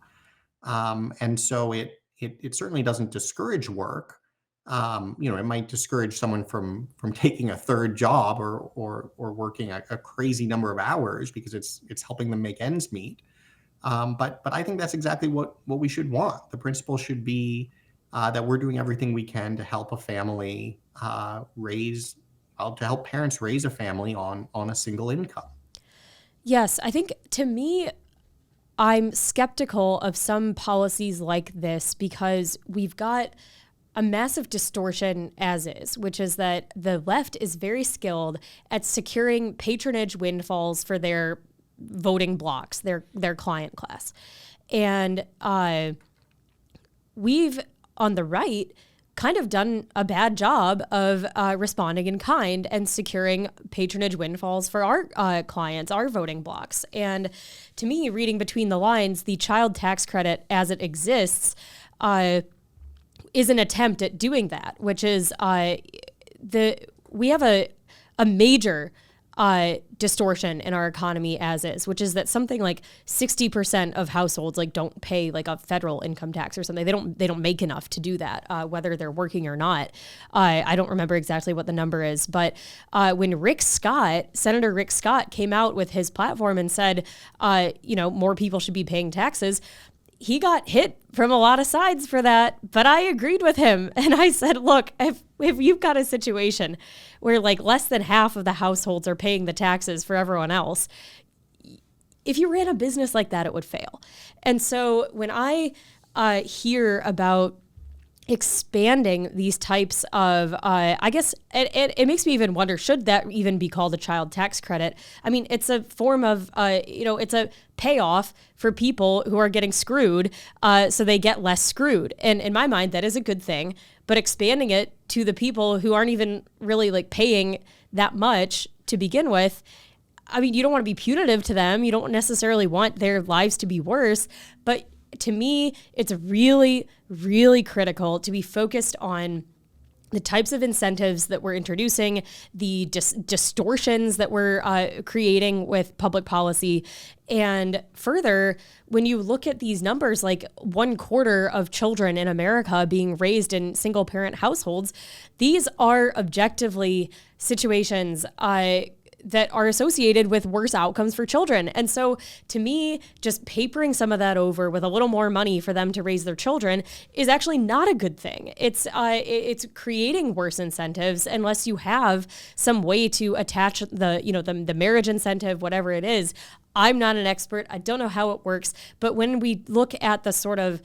B: And so it certainly doesn't discourage work. It might discourage someone from taking a third job or working a crazy number of hours because it's helping them make ends meet. But I think that's exactly what we should want. The principle should be that we're doing everything we can to help a family to help parents raise a family on a single income.
A: Yes, I think to me, I'm skeptical of some policies like this because we've got a massive distortion as is, which is that the left is very skilled at securing patronage windfalls for their voting blocks, their client class. And we've, on the right, kind of done a bad job of responding in kind and securing patronage windfalls for our clients, our voting blocks. And to me, reading between the lines, the child tax credit as it exists is an attempt at doing that, which is we have a major distortion in our economy as is, which is that something like 60% of households like don't pay like a federal income tax or something. They don't make enough to do that, whether they're working or not. I don't remember exactly what the number is, but when Senator Rick Scott came out with his platform and said, more people should be paying taxes, he got hit from a lot of sides for that, but I agreed with him. And I said, look, if you've got a situation where like less than half of the households are paying the taxes for everyone else, if you ran a business like that, it would fail. And so when I hear about expanding these types of, I guess it makes me even wonder, should that even be called a child tax credit? I mean, it's a form of, it's a payoff for people who are getting screwed, so they get less screwed. And in my mind, that is a good thing. But expanding it to the people who aren't even really like paying that much to begin with, I mean, you don't want to be punitive to them. You don't necessarily want their lives to be worse, but to me, it's really, really critical to be focused on the types of incentives that we're introducing, the distortions that we're creating with public policy. And further, when you look at these numbers, like 1/4 of children in America being raised in single parent households, these are objectively situations that are associated with worse outcomes for children. And so to me, just papering some of that over with a little more money for them to raise their children is actually not a good thing. It's creating worse incentives unless you have some way to attach the marriage incentive, whatever it is. I'm not an expert. I don't know how it works. But when we look at the sort of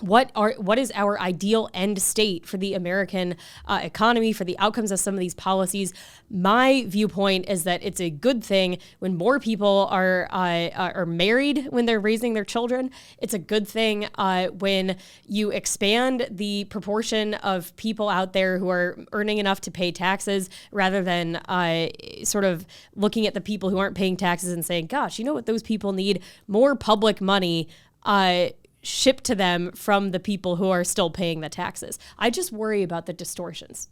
A: what is our ideal end state for the American economy, for the outcomes of some of these policies, my viewpoint is that it's a good thing when more people are married when they're raising their children. It's a good thing when you expand the proportion of people out there who are earning enough to pay taxes, rather than sort of looking at the people who aren't paying taxes and saying, gosh, you know what those people need? More public money shipped to them from the people who are still paying the taxes. I just worry about the distortions.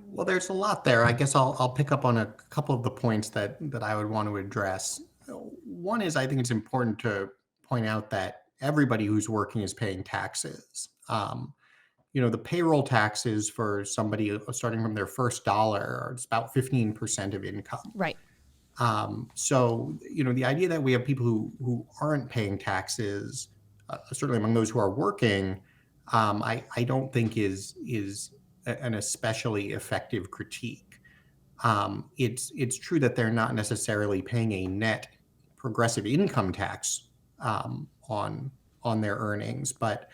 B: Well, there's a lot there. I guess I'll pick up on a couple of the points that I would want to address. One is, I think it's important to point out that everybody who's working is paying taxes. The payroll taxes for somebody starting from their first dollar, it's about 15% of income.
A: Right.
B: So the idea that we have people who aren't paying taxes, certainly among those who are working, I don't think is an especially effective critique. It's true that they're not necessarily paying a net progressive income tax on their earnings, but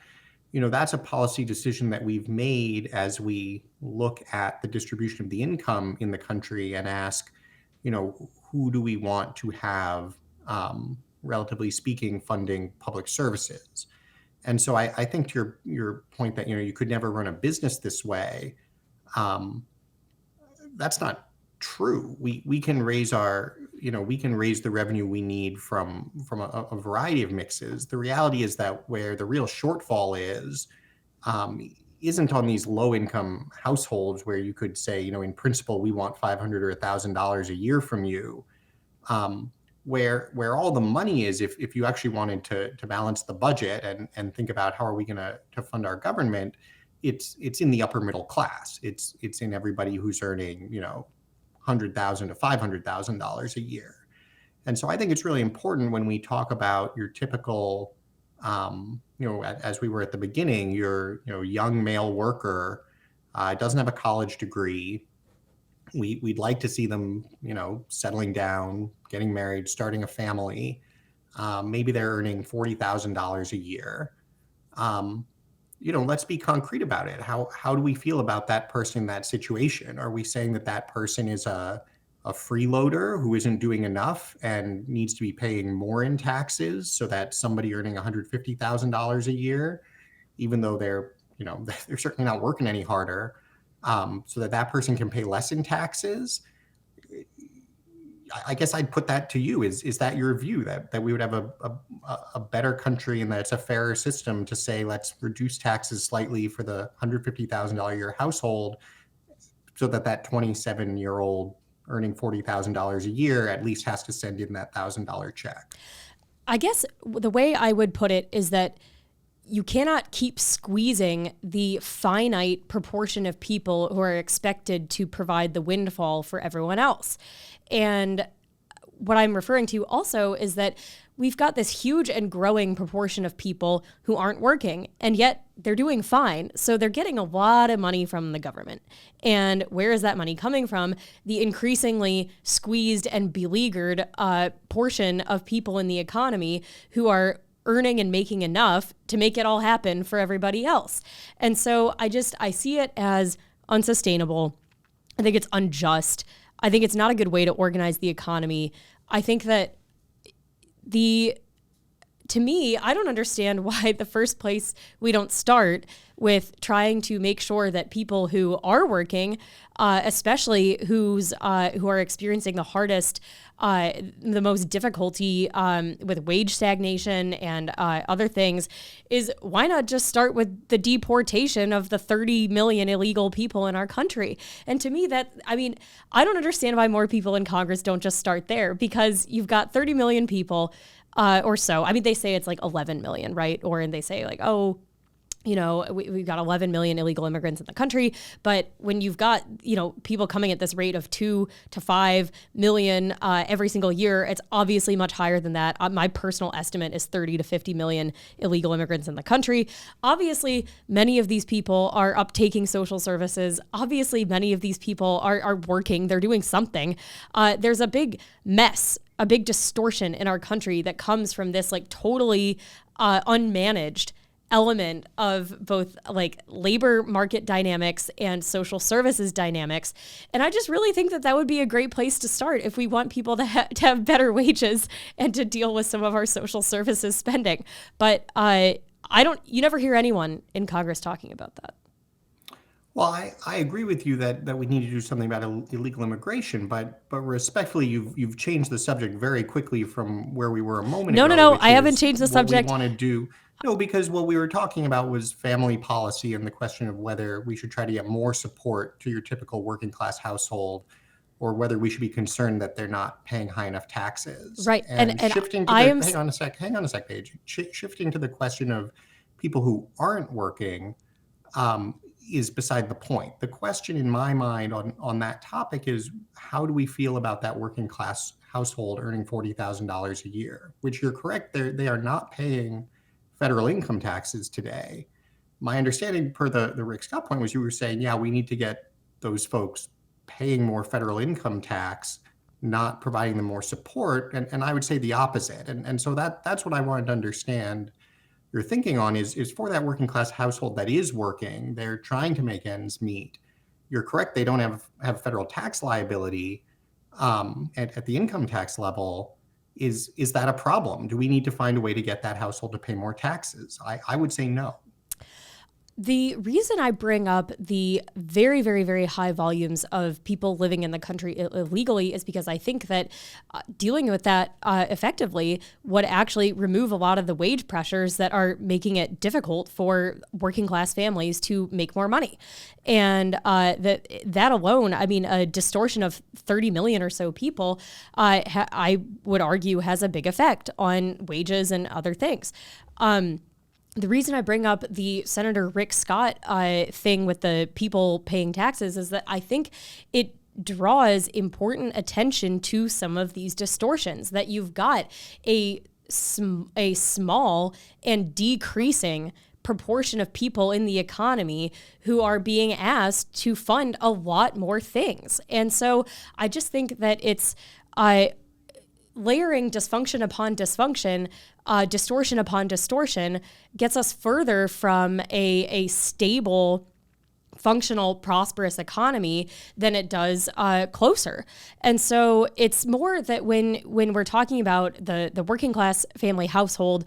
B: that's a policy decision that we've made as we look at the distribution of the income in the country and ask, who do we want to have, relatively speaking, funding public services? And so I think to your point that, you could never run a business this way, that's not true. We can raise the revenue we need from a variety of mixes. The reality is that where the real shortfall isn't on these low income households where you could say, in principle, we want $500 or $1,000 a year from you. Where all the money is, if you actually wanted to balance the budget and think about how are we going to fund our government, it's in the upper middle class. It's in everybody who's earning, $100,000 to $500,000 a year. And so I think it's really important when we talk about your typical, as we were at the beginning, your young male worker doesn't have a college degree. We'd like to see them, settling down, getting married, starting a family. Maybe they're earning $40,000 a year. Let's be concrete about it. How do we feel about that person in that situation? Are we saying that person is a freeloader who isn't doing enough and needs to be paying more in taxes so that somebody earning $150,000 a year, even though they're certainly not working any harder, so that person can pay less in taxes? I guess I'd put that to you. Is that your view, that we would have a better country and that it's a fairer system to say, let's reduce taxes slightly for the $150,000 a year household so that 27-year-old earning $40,000 a year at least has to send in that $1,000 check.
A: I guess the way I would put it is that you cannot keep squeezing the finite proportion of people who are expected to provide the windfall for everyone else. And what I'm referring to also is that we've got this huge and growing proportion of people who aren't working, and yet they're doing fine. So they're getting a lot of money from the government. And where is that money coming from? The increasingly squeezed and beleaguered portion of people in the economy who are earning and making enough to make it all happen for everybody else. And so I see it as unsustainable. I think it's unjust. I think it's not a good way to organize the economy. I think that to me, I don't understand why the first place we don't start with trying to make sure that people who are working, especially who are experiencing the hardest, the most difficulty with wage stagnation and other things, is why not just start with the deportation of the 30 million illegal people in our country? And to me, I don't understand why more people in Congress don't just start there, because you've got 30 million people or so. I mean, they say it's like 11 million, right? Or and they say like, oh, we've got 11 million illegal immigrants in the country. But when you've got, people coming at this rate of 2 to 5 million every single year, it's obviously much higher than that. My personal estimate is 30 to 50 million illegal immigrants in the country. Obviously, many of these people are uptaking social services. Obviously, many of these people are working. They're doing something. There's a big mess, a big distortion in our country that comes from this like totally unmanaged element of both like labor market dynamics and social services dynamics. And I just really think that would be a great place to start if we want people to have better wages and to deal with some of our social services spending. But you never hear anyone in Congress talking about that.
B: Well, I agree with you that we need to do something about illegal immigration, but respectfully, you've changed the subject very quickly from where we were a moment ago.
A: No, I haven't changed the subject.
B: What we want to do. No, because what we were talking about was family policy and the question of whether we should try to get more support to your typical working class household, or whether we should be concerned that they're not paying high enough taxes.
A: Right.
B: And shifting to hang on a sec, Paige. Shifting to the question of people who aren't working is beside the point. The question in my mind on that topic is, how do we feel about that working class household earning $40,000 a year, which you're correct, they are not paying federal income taxes today. My understanding per the Rick Scott point was you were saying, yeah, we need to get those folks paying more federal income tax, not providing them more support. And I would say the opposite. And so that's what I wanted to understand your thinking on is for that working class household that is working, they're trying to make ends meet. You're correct, they don't have federal tax liability at the income tax level. Is that a problem? Do we need to find a way to get that household to pay more taxes? I would say no.
A: The reason I bring up the very, very, very high volumes of people living in the country illegally is because I think that dealing with that effectively would actually remove a lot of the wage pressures that are making it difficult for working class families to make more money. And that alone, I mean, a distortion of 30 million or so people, I would argue has a big effect on wages and other things. The reason I bring up the Senator Rick Scott thing with the people paying taxes is that I think it draws important attention to some of these distortions, that you've got a small and decreasing proportion of people in the economy who are being asked to fund a lot more things. And so I just think that it's layering dysfunction upon dysfunction, distortion upon distortion, gets us further from a stable, functional, prosperous economy than it does closer. And so it's more that when we're talking about the working class family household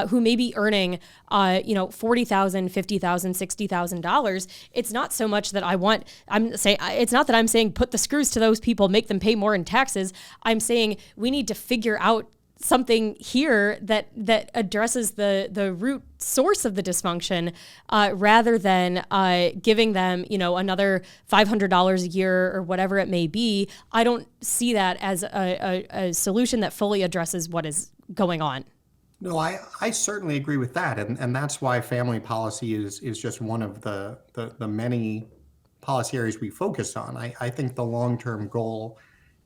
A: who may be earning $40,000, $50,000, $60,000, it's not so much that it's not that I'm saying put the screws to those people, make them pay more in taxes. I'm saying we need to figure out something here that addresses the root source of the dysfunction, rather than giving them, another $500 a year or whatever it may be. I don't see that as a solution that fully addresses what is going on.
B: No, I certainly agree with that. And that's why family policy is just one of the many policy areas we focus on. I think the long-term goal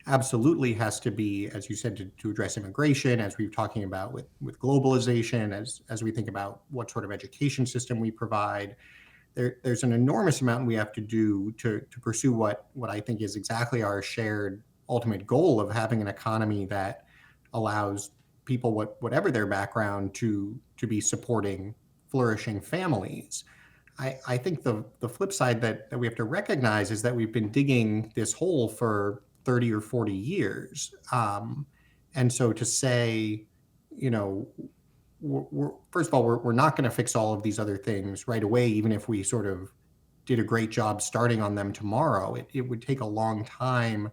B: absolutely has to be, as you said, to address immigration, as we've talking about with globalization, as we think about what sort of education system we provide. There's an enormous amount we have to do to pursue what I think is exactly our shared ultimate goal of having an economy that allows people, whatever their background, to be supporting flourishing families. I think the flip side that we have to recognize is that we've been digging this hole for 30 or 40 years. And so to say, first of all, we're not going to fix all of these other things right away, even if we sort of did a great job starting on them tomorrow. It would take a long time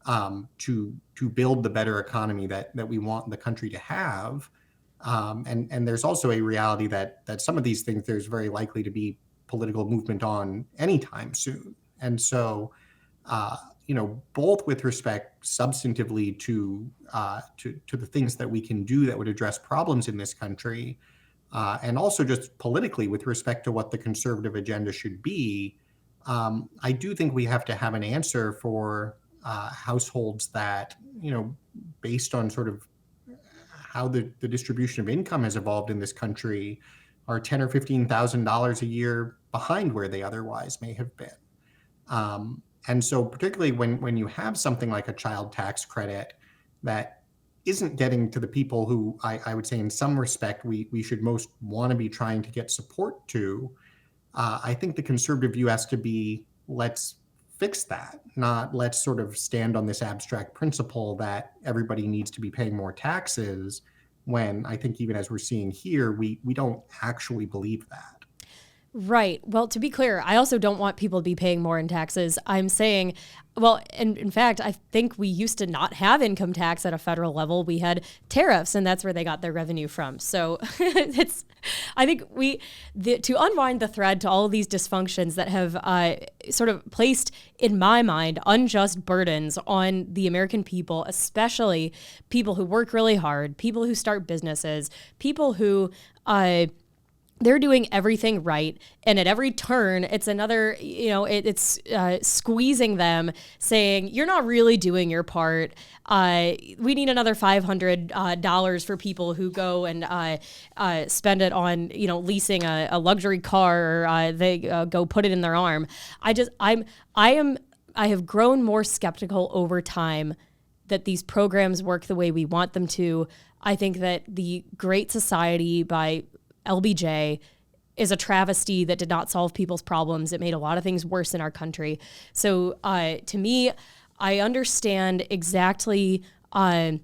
B: to build the better economy that we want the country to have. And there's also a reality that some of these things there's very likely to be political movement on anytime soon. And so, both with respect substantively to the things that we can do that would address problems in this country, and also just politically with respect to what the conservative agenda should be, I do think we have to have an answer for households that, based on sort of how the distribution of income has evolved in this country, are $10,000 or $15,000 a year behind where they otherwise may have been. And so particularly when you have something like a child tax credit that isn't getting to the people who I would say in some respect we should most want to be trying to get support to, I think the conservative view has to be, let's fix that, not let's sort of stand on this abstract principle that everybody needs to be paying more taxes, when I think even as we're seeing here, we don't actually believe that.
A: Right. Well, to be clear, I also don't want people to be paying more in taxes. I'm saying, well, and in fact, I think we used to not have income tax at a federal level. We had tariffs, and that's where they got their revenue from. So I think to unwind the thread to all of these dysfunctions that have sort of placed, in my mind, unjust burdens on the American people, especially people who work really hard, people who start businesses, people who, they're doing everything right. And at every turn, it's another, it's squeezing them, saying, you're not really doing your part. We need another $500 for people who go and spend it on, leasing a luxury car, or they go put it in their arm. I have grown more skeptical over time that these programs work the way we want them to. I think that the Great Society by LBJ is a travesty that did not solve people's problems. It made a lot of things worse in our country. So to me, I understand exactly I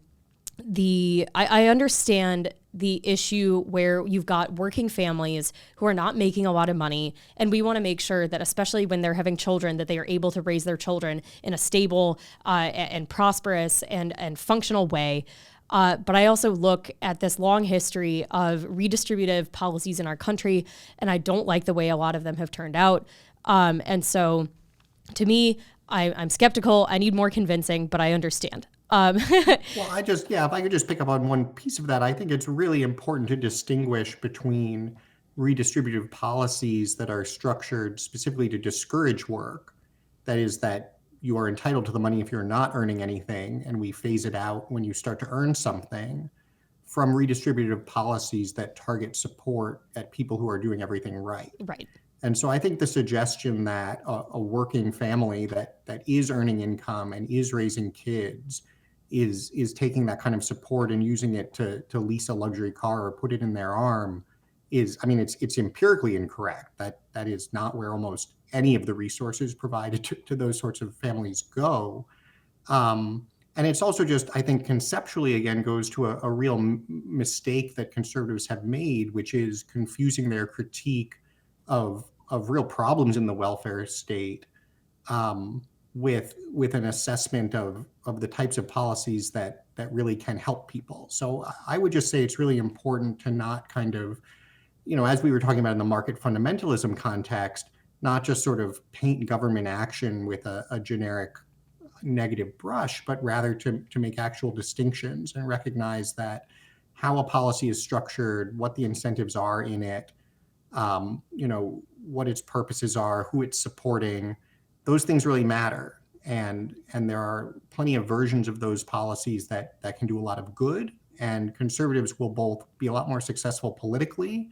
A: understand the issue where you've got working families who are not making a lot of money. And we want to make sure that, especially when they're having children, that they are able to raise their children in a stable and prosperous and functional way. But I also look at this long history of redistributive policies in our country, and I don't like the way a lot of them have turned out. And so to me, I'm skeptical. I need more convincing, but I understand.
B: Well, if I could just pick up on one piece of that, I think it's really important to distinguish between redistributive policies that are structured specifically to discourage work. That is, that you are entitled to the money if you're not earning anything, and we phase it out when you start to earn something, from redistributive policies that target support at people who are doing everything right.
A: Right.
B: And so I think the suggestion that a working family that is earning income and is raising kids is taking that kind of support and using it to lease a luxury car or put it in their arm it's empirically incorrect. That is not where almost any of the resources provided to those sorts of families go. And it's also just, I think, conceptually, again, goes to a real mistake that conservatives have made, which is confusing their critique of real problems in the welfare state with an assessment of the types of policies that really can help people. So I would just say it's really important to not kind of, as we were talking about in the market fundamentalism context, not just sort of paint government action with a generic negative brush, but rather to make actual distinctions and recognize that how a policy is structured, what the incentives are in it, what its purposes are, who it's supporting, those things really matter. And there are plenty of versions of those policies that can do a lot of good. And conservatives will both be a lot more successful politically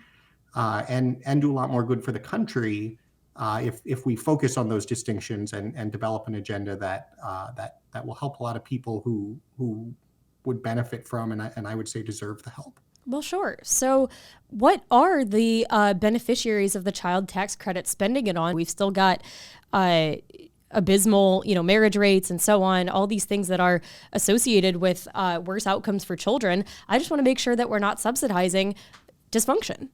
B: and do a lot more good for the country if we focus on those distinctions and develop an agenda that will help a lot of people who would benefit from and I would say deserve the help.
A: Well, sure. So what are the beneficiaries of the child tax credit spending it on? We've still got abysmal, marriage rates and so on, all these things that are associated with worse outcomes for children. I just want to make sure that we're not subsidizing dysfunction.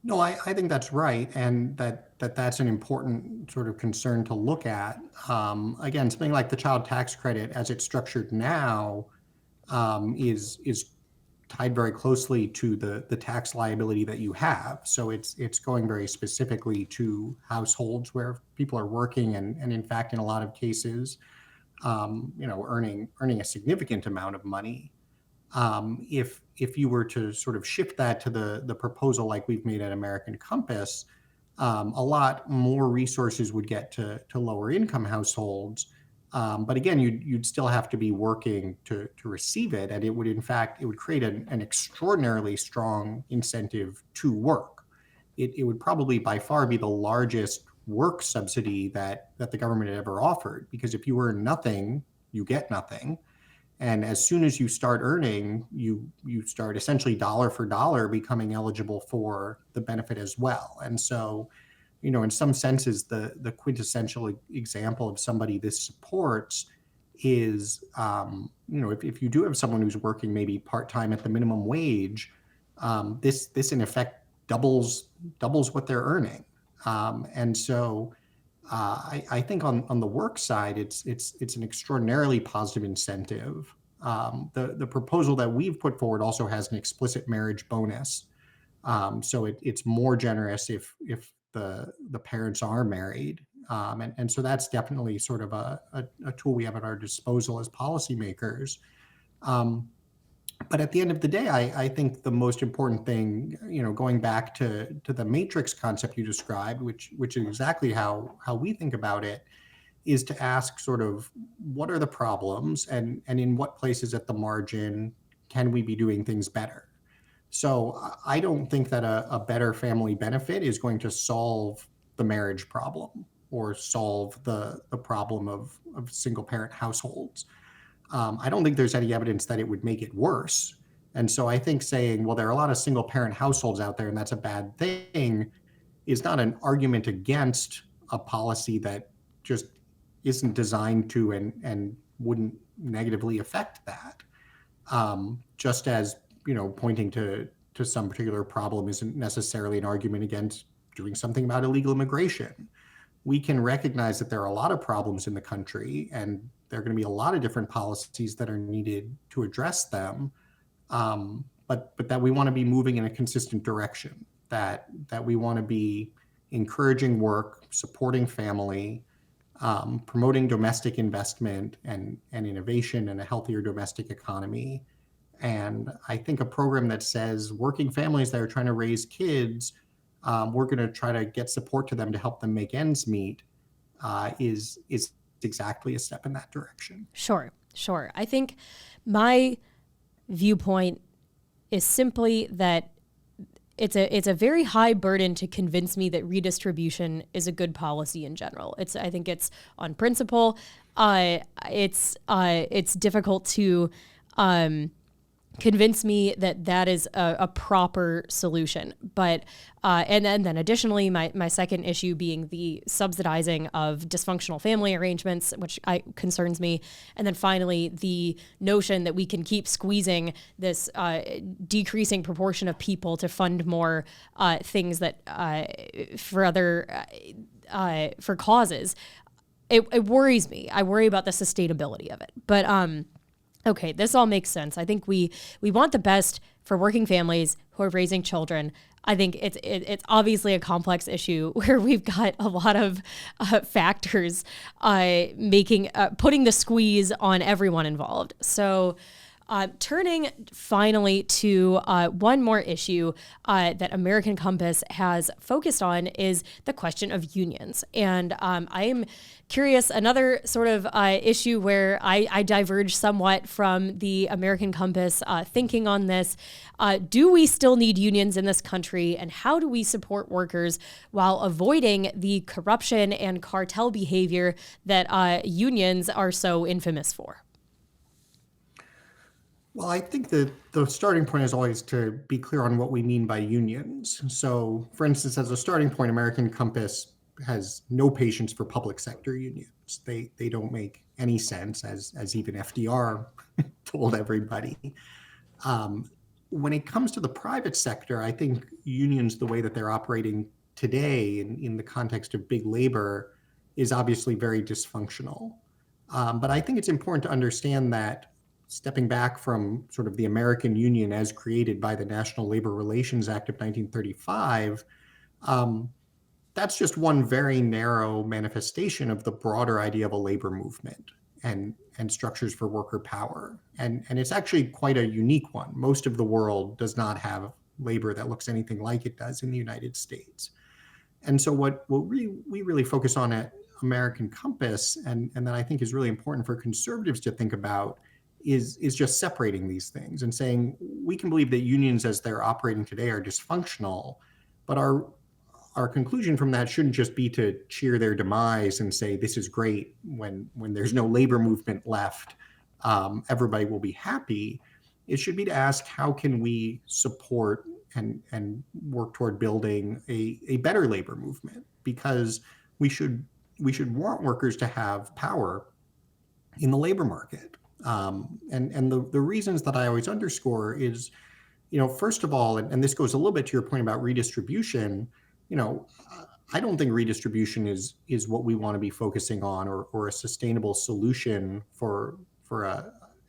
B: No, I think that's right, and that's an important sort of concern to look at. Again, something like the child tax credit, as it's structured now, is tied very closely to the tax liability that you have. So it's going very specifically to households where people are working and in fact, in a lot of cases, earning a significant amount of money. If you were to sort of shift that to the proposal like we've made at American Compass, a lot more resources would get to lower income households. But again, you'd still have to be working to receive it. And it would create an extraordinarily strong incentive to work. It would probably by far be the largest work subsidy that the government had ever offered, because if you earn nothing, you get nothing. And as soon as you start earning, you start essentially dollar for dollar becoming eligible for the benefit as well. And so, in some senses, the quintessential example of somebody this supports is, if you do have someone who's working maybe part-time at the minimum wage, this in effect doubles what they're earning. And so I think on the work side, it's an extraordinarily positive incentive. The proposal that we've put forward also has an explicit marriage bonus. So it's more generous if the parents are married. And so that's definitely sort of a tool we have at our disposal as policymakers. But at the end of the day, I think the most important thing, going back to the matrix concept you described, which is exactly how we think about it, is to ask sort of what are the problems and in what places at the margin can we be doing things better? So I don't think that a better family benefit is going to solve the marriage problem or solve the problem of single parent households. I don't think there's any evidence that it would make it worse. And so I think saying, well, there are a lot of single parent households out there and that's a bad thing is not an argument against a policy that just isn't designed to and wouldn't negatively affect that. Just as, pointing to some particular problem isn't necessarily an argument against doing something about illegal immigration. We can recognize that there are a lot of problems in the country and there are going to be a lot of different policies that are needed to address them, but that we want to be moving in a consistent direction, that we want to be encouraging work, supporting family, promoting domestic investment and innovation and a healthier domestic economy. And I think a program that says working families that are trying to raise kids, we're going to try to get support to them to help them make ends meet, is exactly a step in that direction.
A: Sure. I think my viewpoint is simply that it's a very high burden to convince me that redistribution is a good policy in general. I think it's on principle. It's difficult to convince me that is a proper solution. But and then additionally, my second issue being the subsidizing of dysfunctional family arrangements, which concerns me. And then finally, the notion that we can keep squeezing this decreasing proportion of people to fund more things that for causes. it worries me. I worry about the sustainability of it. But okay, this all makes sense. I think we want the best for working families who are raising children. I think it's obviously a complex issue where we've got a lot of factors putting the squeeze on everyone involved. So turning finally to one more issue that American Compass has focused on is the question of unions. And I am curious, another sort of issue where I diverge somewhat from the American Compass thinking on this. Do we still need unions in this country? And how do we support workers while avoiding the corruption and cartel behavior that unions are so infamous for?
B: Well, I think that the starting point is always to be clear on what we mean by unions. So, for instance, as a starting point, American Compass has no patience for public sector unions. They don't make any sense, as even FDR told everybody. When it comes to the private sector, I think unions, the way that they're operating today in the context of big labor, is obviously very dysfunctional. But I think it's important to understand that stepping back from sort of the American Union as created by the National Labor Relations Act of 1935, that's just one very narrow manifestation of the broader idea of a labor movement and structures for worker power. And it's actually quite a unique one. Most of the world does not have labor that looks anything like it does in the United States. And so what we really focus on at American Compass, and that I think is really important for conservatives to think about, is just separating these things and saying we can believe that unions as they're operating today are dysfunctional, but our conclusion from that shouldn't just be to cheer their demise and say this is great when there's no labor movement left, everybody will be happy. It should be to ask how can we support and work toward building a better labor movement, because we should want workers to have power in the labor market. And the reasons that I always underscore is, first of all, and this goes a little bit to your point about redistribution, I don't think redistribution is what we want to be focusing on or a sustainable solution for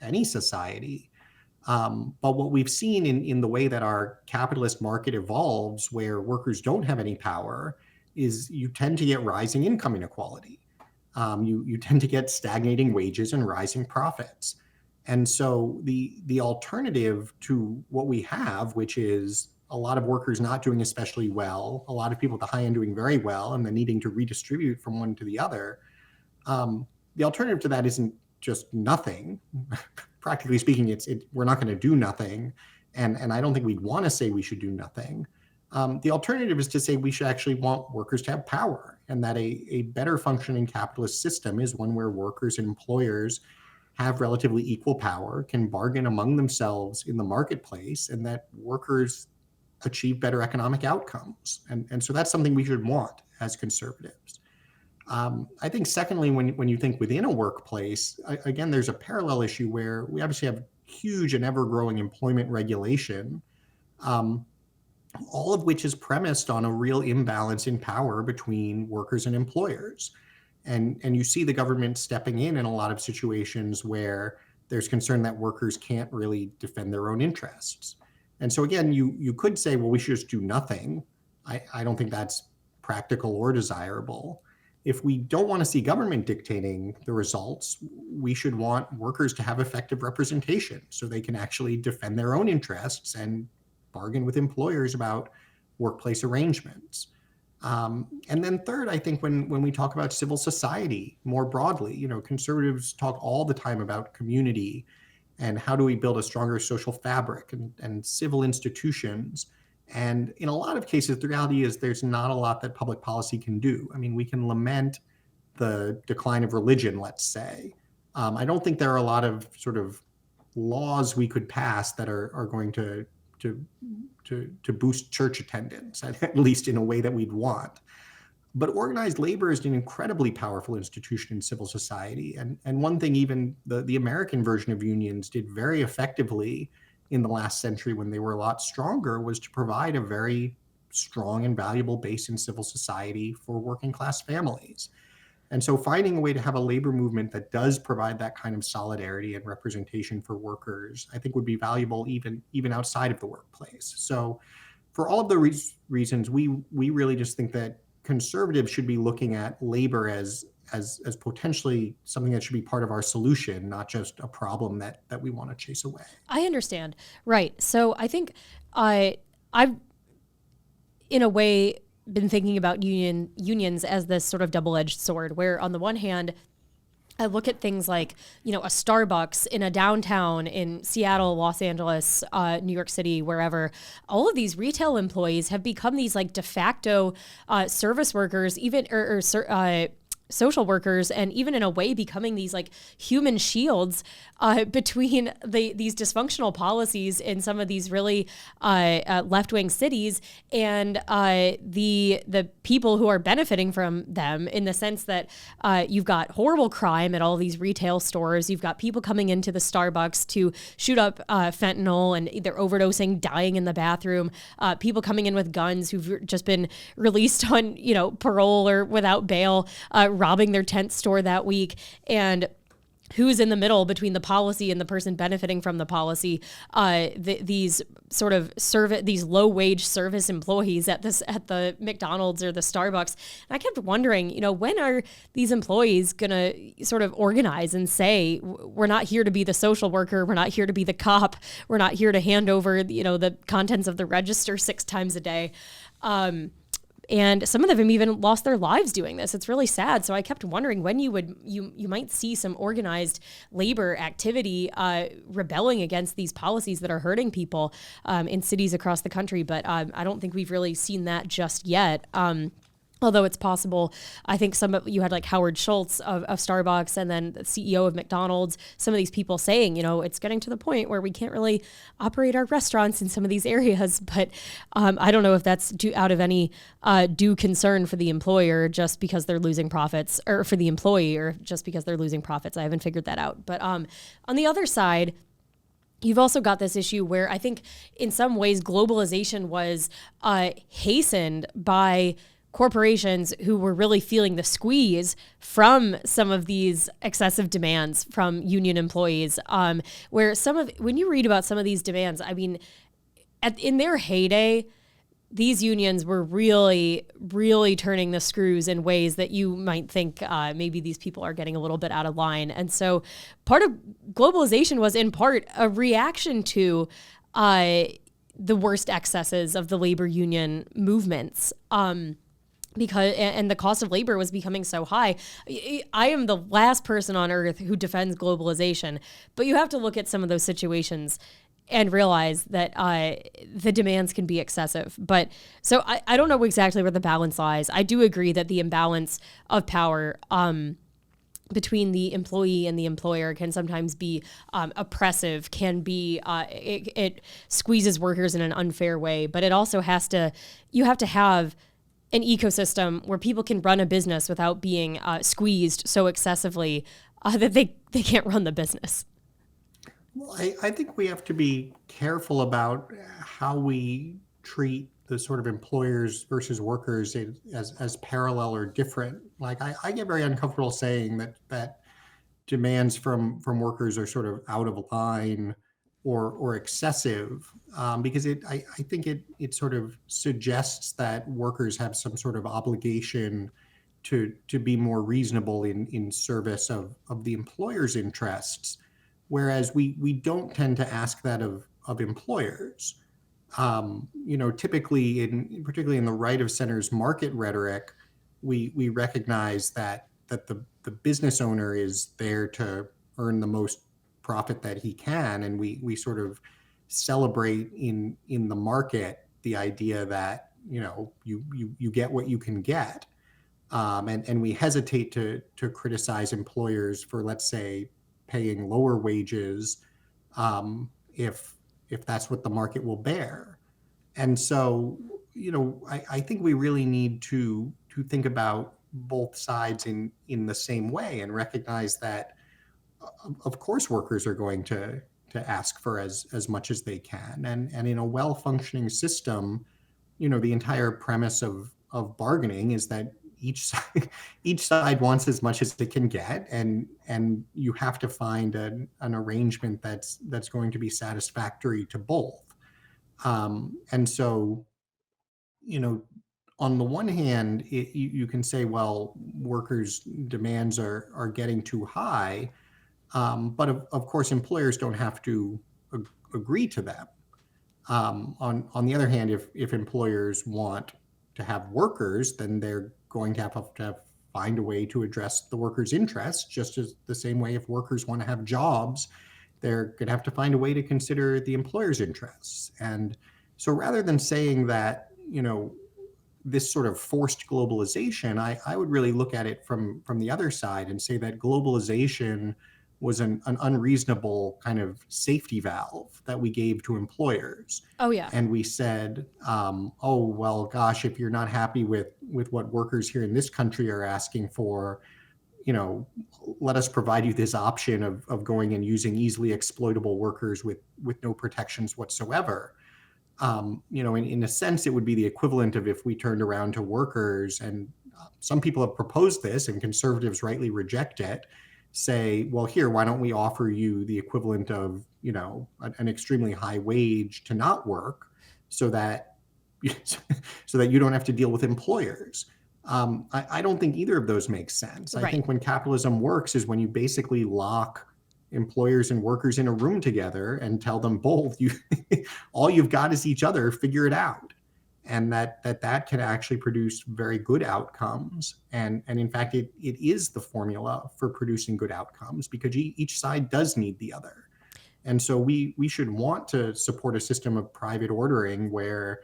B: any society. But what we've seen in the way that our capitalist market evolves, where workers don't have any power, is you tend to get rising income inequality. You tend to get stagnating wages and rising profits. And so the alternative to what we have, which is a lot of workers not doing especially well, a lot of people at the high end doing very well, and then needing to redistribute from one to the other, the alternative to that isn't just nothing. Practically speaking, we're not going to do nothing. And I don't think we'd want to say we should do nothing. The alternative is to say we should actually want workers to have power, and that a better functioning capitalist system is one where workers and employers have relatively equal power, can bargain among themselves in the marketplace, and that workers achieve better economic outcomes. And so that's something we should want as conservatives. I think secondly, when you think within a workplace, again, there's a parallel issue where we obviously have huge and ever-growing employment regulation, all of which is premised on a real imbalance in power between workers and employers. And you see the government stepping in a lot of situations where there's concern that workers can't really defend their own interests. And so again, you could say, well, we should just do nothing. I don't think that's practical or desirable. If we don't want to see government dictating the results, we should want workers to have effective representation so they can actually defend their own interests and bargain with employers about workplace arrangements. And then third, I think when we talk about civil society more broadly, conservatives talk all the time about community and how do we build a stronger social fabric and civil institutions. And in a lot of cases, the reality is there's not a lot that public policy can do. I mean, we can lament the decline of religion, let's say. I don't think there are a lot of sort of laws we could pass that are going to boost church attendance, at least in a way that we'd want. But organized labor is an incredibly powerful institution in civil society. And one thing even the American version of unions did very effectively in the last century when they were a lot stronger was to provide a very strong and valuable base in civil society for working class families. And so finding a way to have a labor movement that does provide that kind of solidarity and representation for workers, I think would be valuable even outside of the workplace. So for all of the reasons, we really just think that conservatives should be looking at labor as potentially something that should be part of our solution, not just a problem that we want to chase away.
A: I understand. Right. So I think I've in a way been thinking about unions as this sort of double-edged sword, where on the one hand, I look at things like, a Starbucks in a downtown in Seattle, Los Angeles, New York City, wherever. All of these retail employees have become these like de facto service workers, even or social workers, and even in a way becoming these like human shields between these dysfunctional policies in some of these really left-wing cities and the people who are benefiting from them, in the sense that you've got horrible crime at all these retail stores. You've got people coming into the Starbucks to shoot up fentanyl, and they're overdosing, dying in the bathroom. People coming in with guns who've just been released on parole or without bail, robbing their tent store that week. And who's in the middle between the policy and the person benefiting from the policy? These sort of these low wage service employees at the McDonald's or the Starbucks. And I kept wondering, when are these employees gonna sort of organize and say, we're not here to be the social worker, we're not here to be the cop, we're not here to hand over the contents of the register 6 times a day. And some of them have even lost their lives doing this. It's really sad. So I kept wondering when you might see some organized labor activity rebelling against these policies that are hurting people in cities across the country. But I don't think we've really seen that just yet. Although it's possible. I think you had like Howard Schultz of Starbucks, and then the CEO of McDonald's, some of these people saying, it's getting to the point where we can't really operate our restaurants in some of these areas. But I don't know if that's out of any due concern for the employer just because they're losing profits, or for the employee, or just because they're losing profits. I haven't figured that out. But on the other side, you've also got this issue where I think in some ways globalization was hastened by corporations who were really feeling the squeeze from some of these excessive demands from union employees, where when you read about some of these demands, I mean, in their heyday, these unions were really, really turning the screws in ways that you might think maybe these people are getting a little bit out of line. And so part of globalization was in part a reaction to the worst excesses of the labor union movements. Because the cost of labor was becoming so high. I am the last person on earth who defends globalization, but you have to look at some of those situations and realize that the demands can be excessive. But so I don't know exactly where the balance lies. I do agree that the imbalance of power between the employee and the employer can sometimes be oppressive, can be, it squeezes workers in an unfair way, but it also you have to have an ecosystem where people can run a business without being squeezed so excessively that they can't run the business.
B: Well, I think we have to be careful about how we treat the sort of employers versus workers as parallel or different. Like I get very uncomfortable saying that demands from workers are sort of out of line or excessive, because I think it sort of suggests that workers have some sort of obligation to be more reasonable in service of the employer's interests, whereas we don't tend to ask that of employers. Typically particularly in the right of center's market rhetoric, we recognize that the business owner is there to earn the most profit that he can, and we sort of celebrate in the market the idea that you get what you can get, and we hesitate to criticize employers for, let's say, paying lower wages if that's what the market will bear. And so I think we really need to think about both sides in the same way and recognize that of course workers are going to ask for as much as they can, and in a well-functioning system, the entire premise of bargaining is that each side wants as much as it can get, and you have to find an arrangement that's going to be satisfactory to both. And so, you know, on the one hand, you can say, well, workers' demands are getting too high, but of course, employers don't have to agree to them. On the other hand, if employers want to have workers, then they're going to have to find a way to address the workers' interests, just as the same way if workers want to have jobs, they're going to have to find a way to consider the employer's interests. And so rather than saying that, this sort of forced globalization, I would really look at it from the other side and say that globalization was an unreasonable kind of safety valve that we gave to employers.
A: Oh, yeah.
B: And we said, oh, well, gosh, if you're not happy with what workers here in this country are asking for, let us provide you this option of going and using easily exploitable workers with no protections whatsoever. In a sense, it would be the equivalent of if we turned around to workers, and some people have proposed this and conservatives rightly reject it, say, well, here, why don't we offer you the equivalent of, an extremely high wage to not work so that you don't have to deal with employers. I don't think either of those makes sense.
A: Right.
B: I think when capitalism works is when you basically lock employers and workers in a room together and tell them both, all you've got is each other, figure it out. And that can actually produce very good outcomes. And in fact, it is the formula for producing good outcomes, because each side does need the other. And so we should want to support a system of private ordering where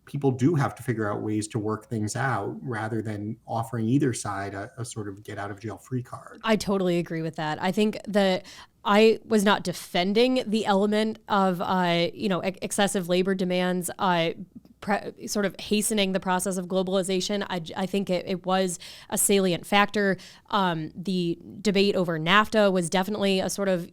B: people do have to figure out ways to work things out rather than offering either side a sort of get out of jail free card.
A: I totally agree with that. I think that I was not defending the element of, excessive labor demands, sort of hastening the process of globalization. I think it was a salient factor. The debate over NAFTA was definitely a sort of,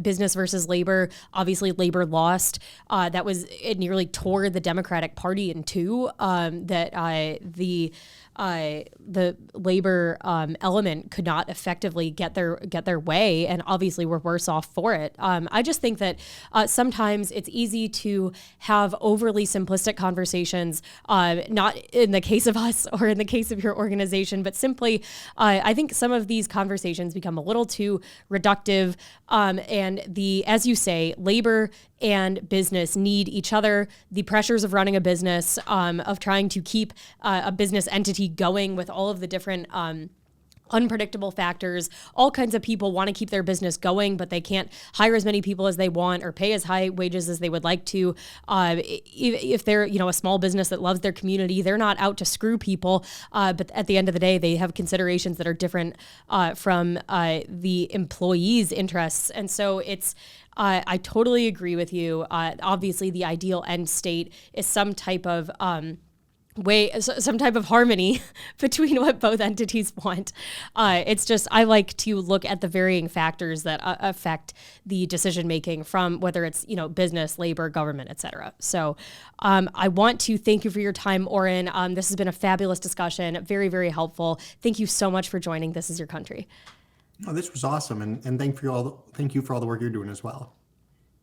A: business versus labor. Obviously, labor lost. It nearly tore the Democratic Party in two. The labor element could not effectively get their way, and obviously we're worse off for it. I just think that sometimes it's easy to have overly simplistic conversations, not in the case of us or in the case of your organization, but simply I think some of these conversations become a little too reductive, and as you say, labor and business need each other. The pressures of running a business, of trying to keep a business entity going with all of the different unpredictable factors. All kinds of people want to keep their business going, but they can't hire as many people as they want or pay as high wages as they would like to. If they're, a small business that loves their community, they're not out to screw people. But at the end of the day, they have considerations that are different from the employees' interests. And so I totally agree with you. Obviously, the ideal end state is some type of harmony between what both entities want. It's just, I like to look at the varying factors that affect the decision making, from whether it's, business, labor, government, et cetera. So I want to thank you for your time, Oren. This has been a fabulous discussion, very, very helpful. Thank you so much for joining This Is Your Country.
B: Oh, this was awesome. And thank you for all the work you're doing as well.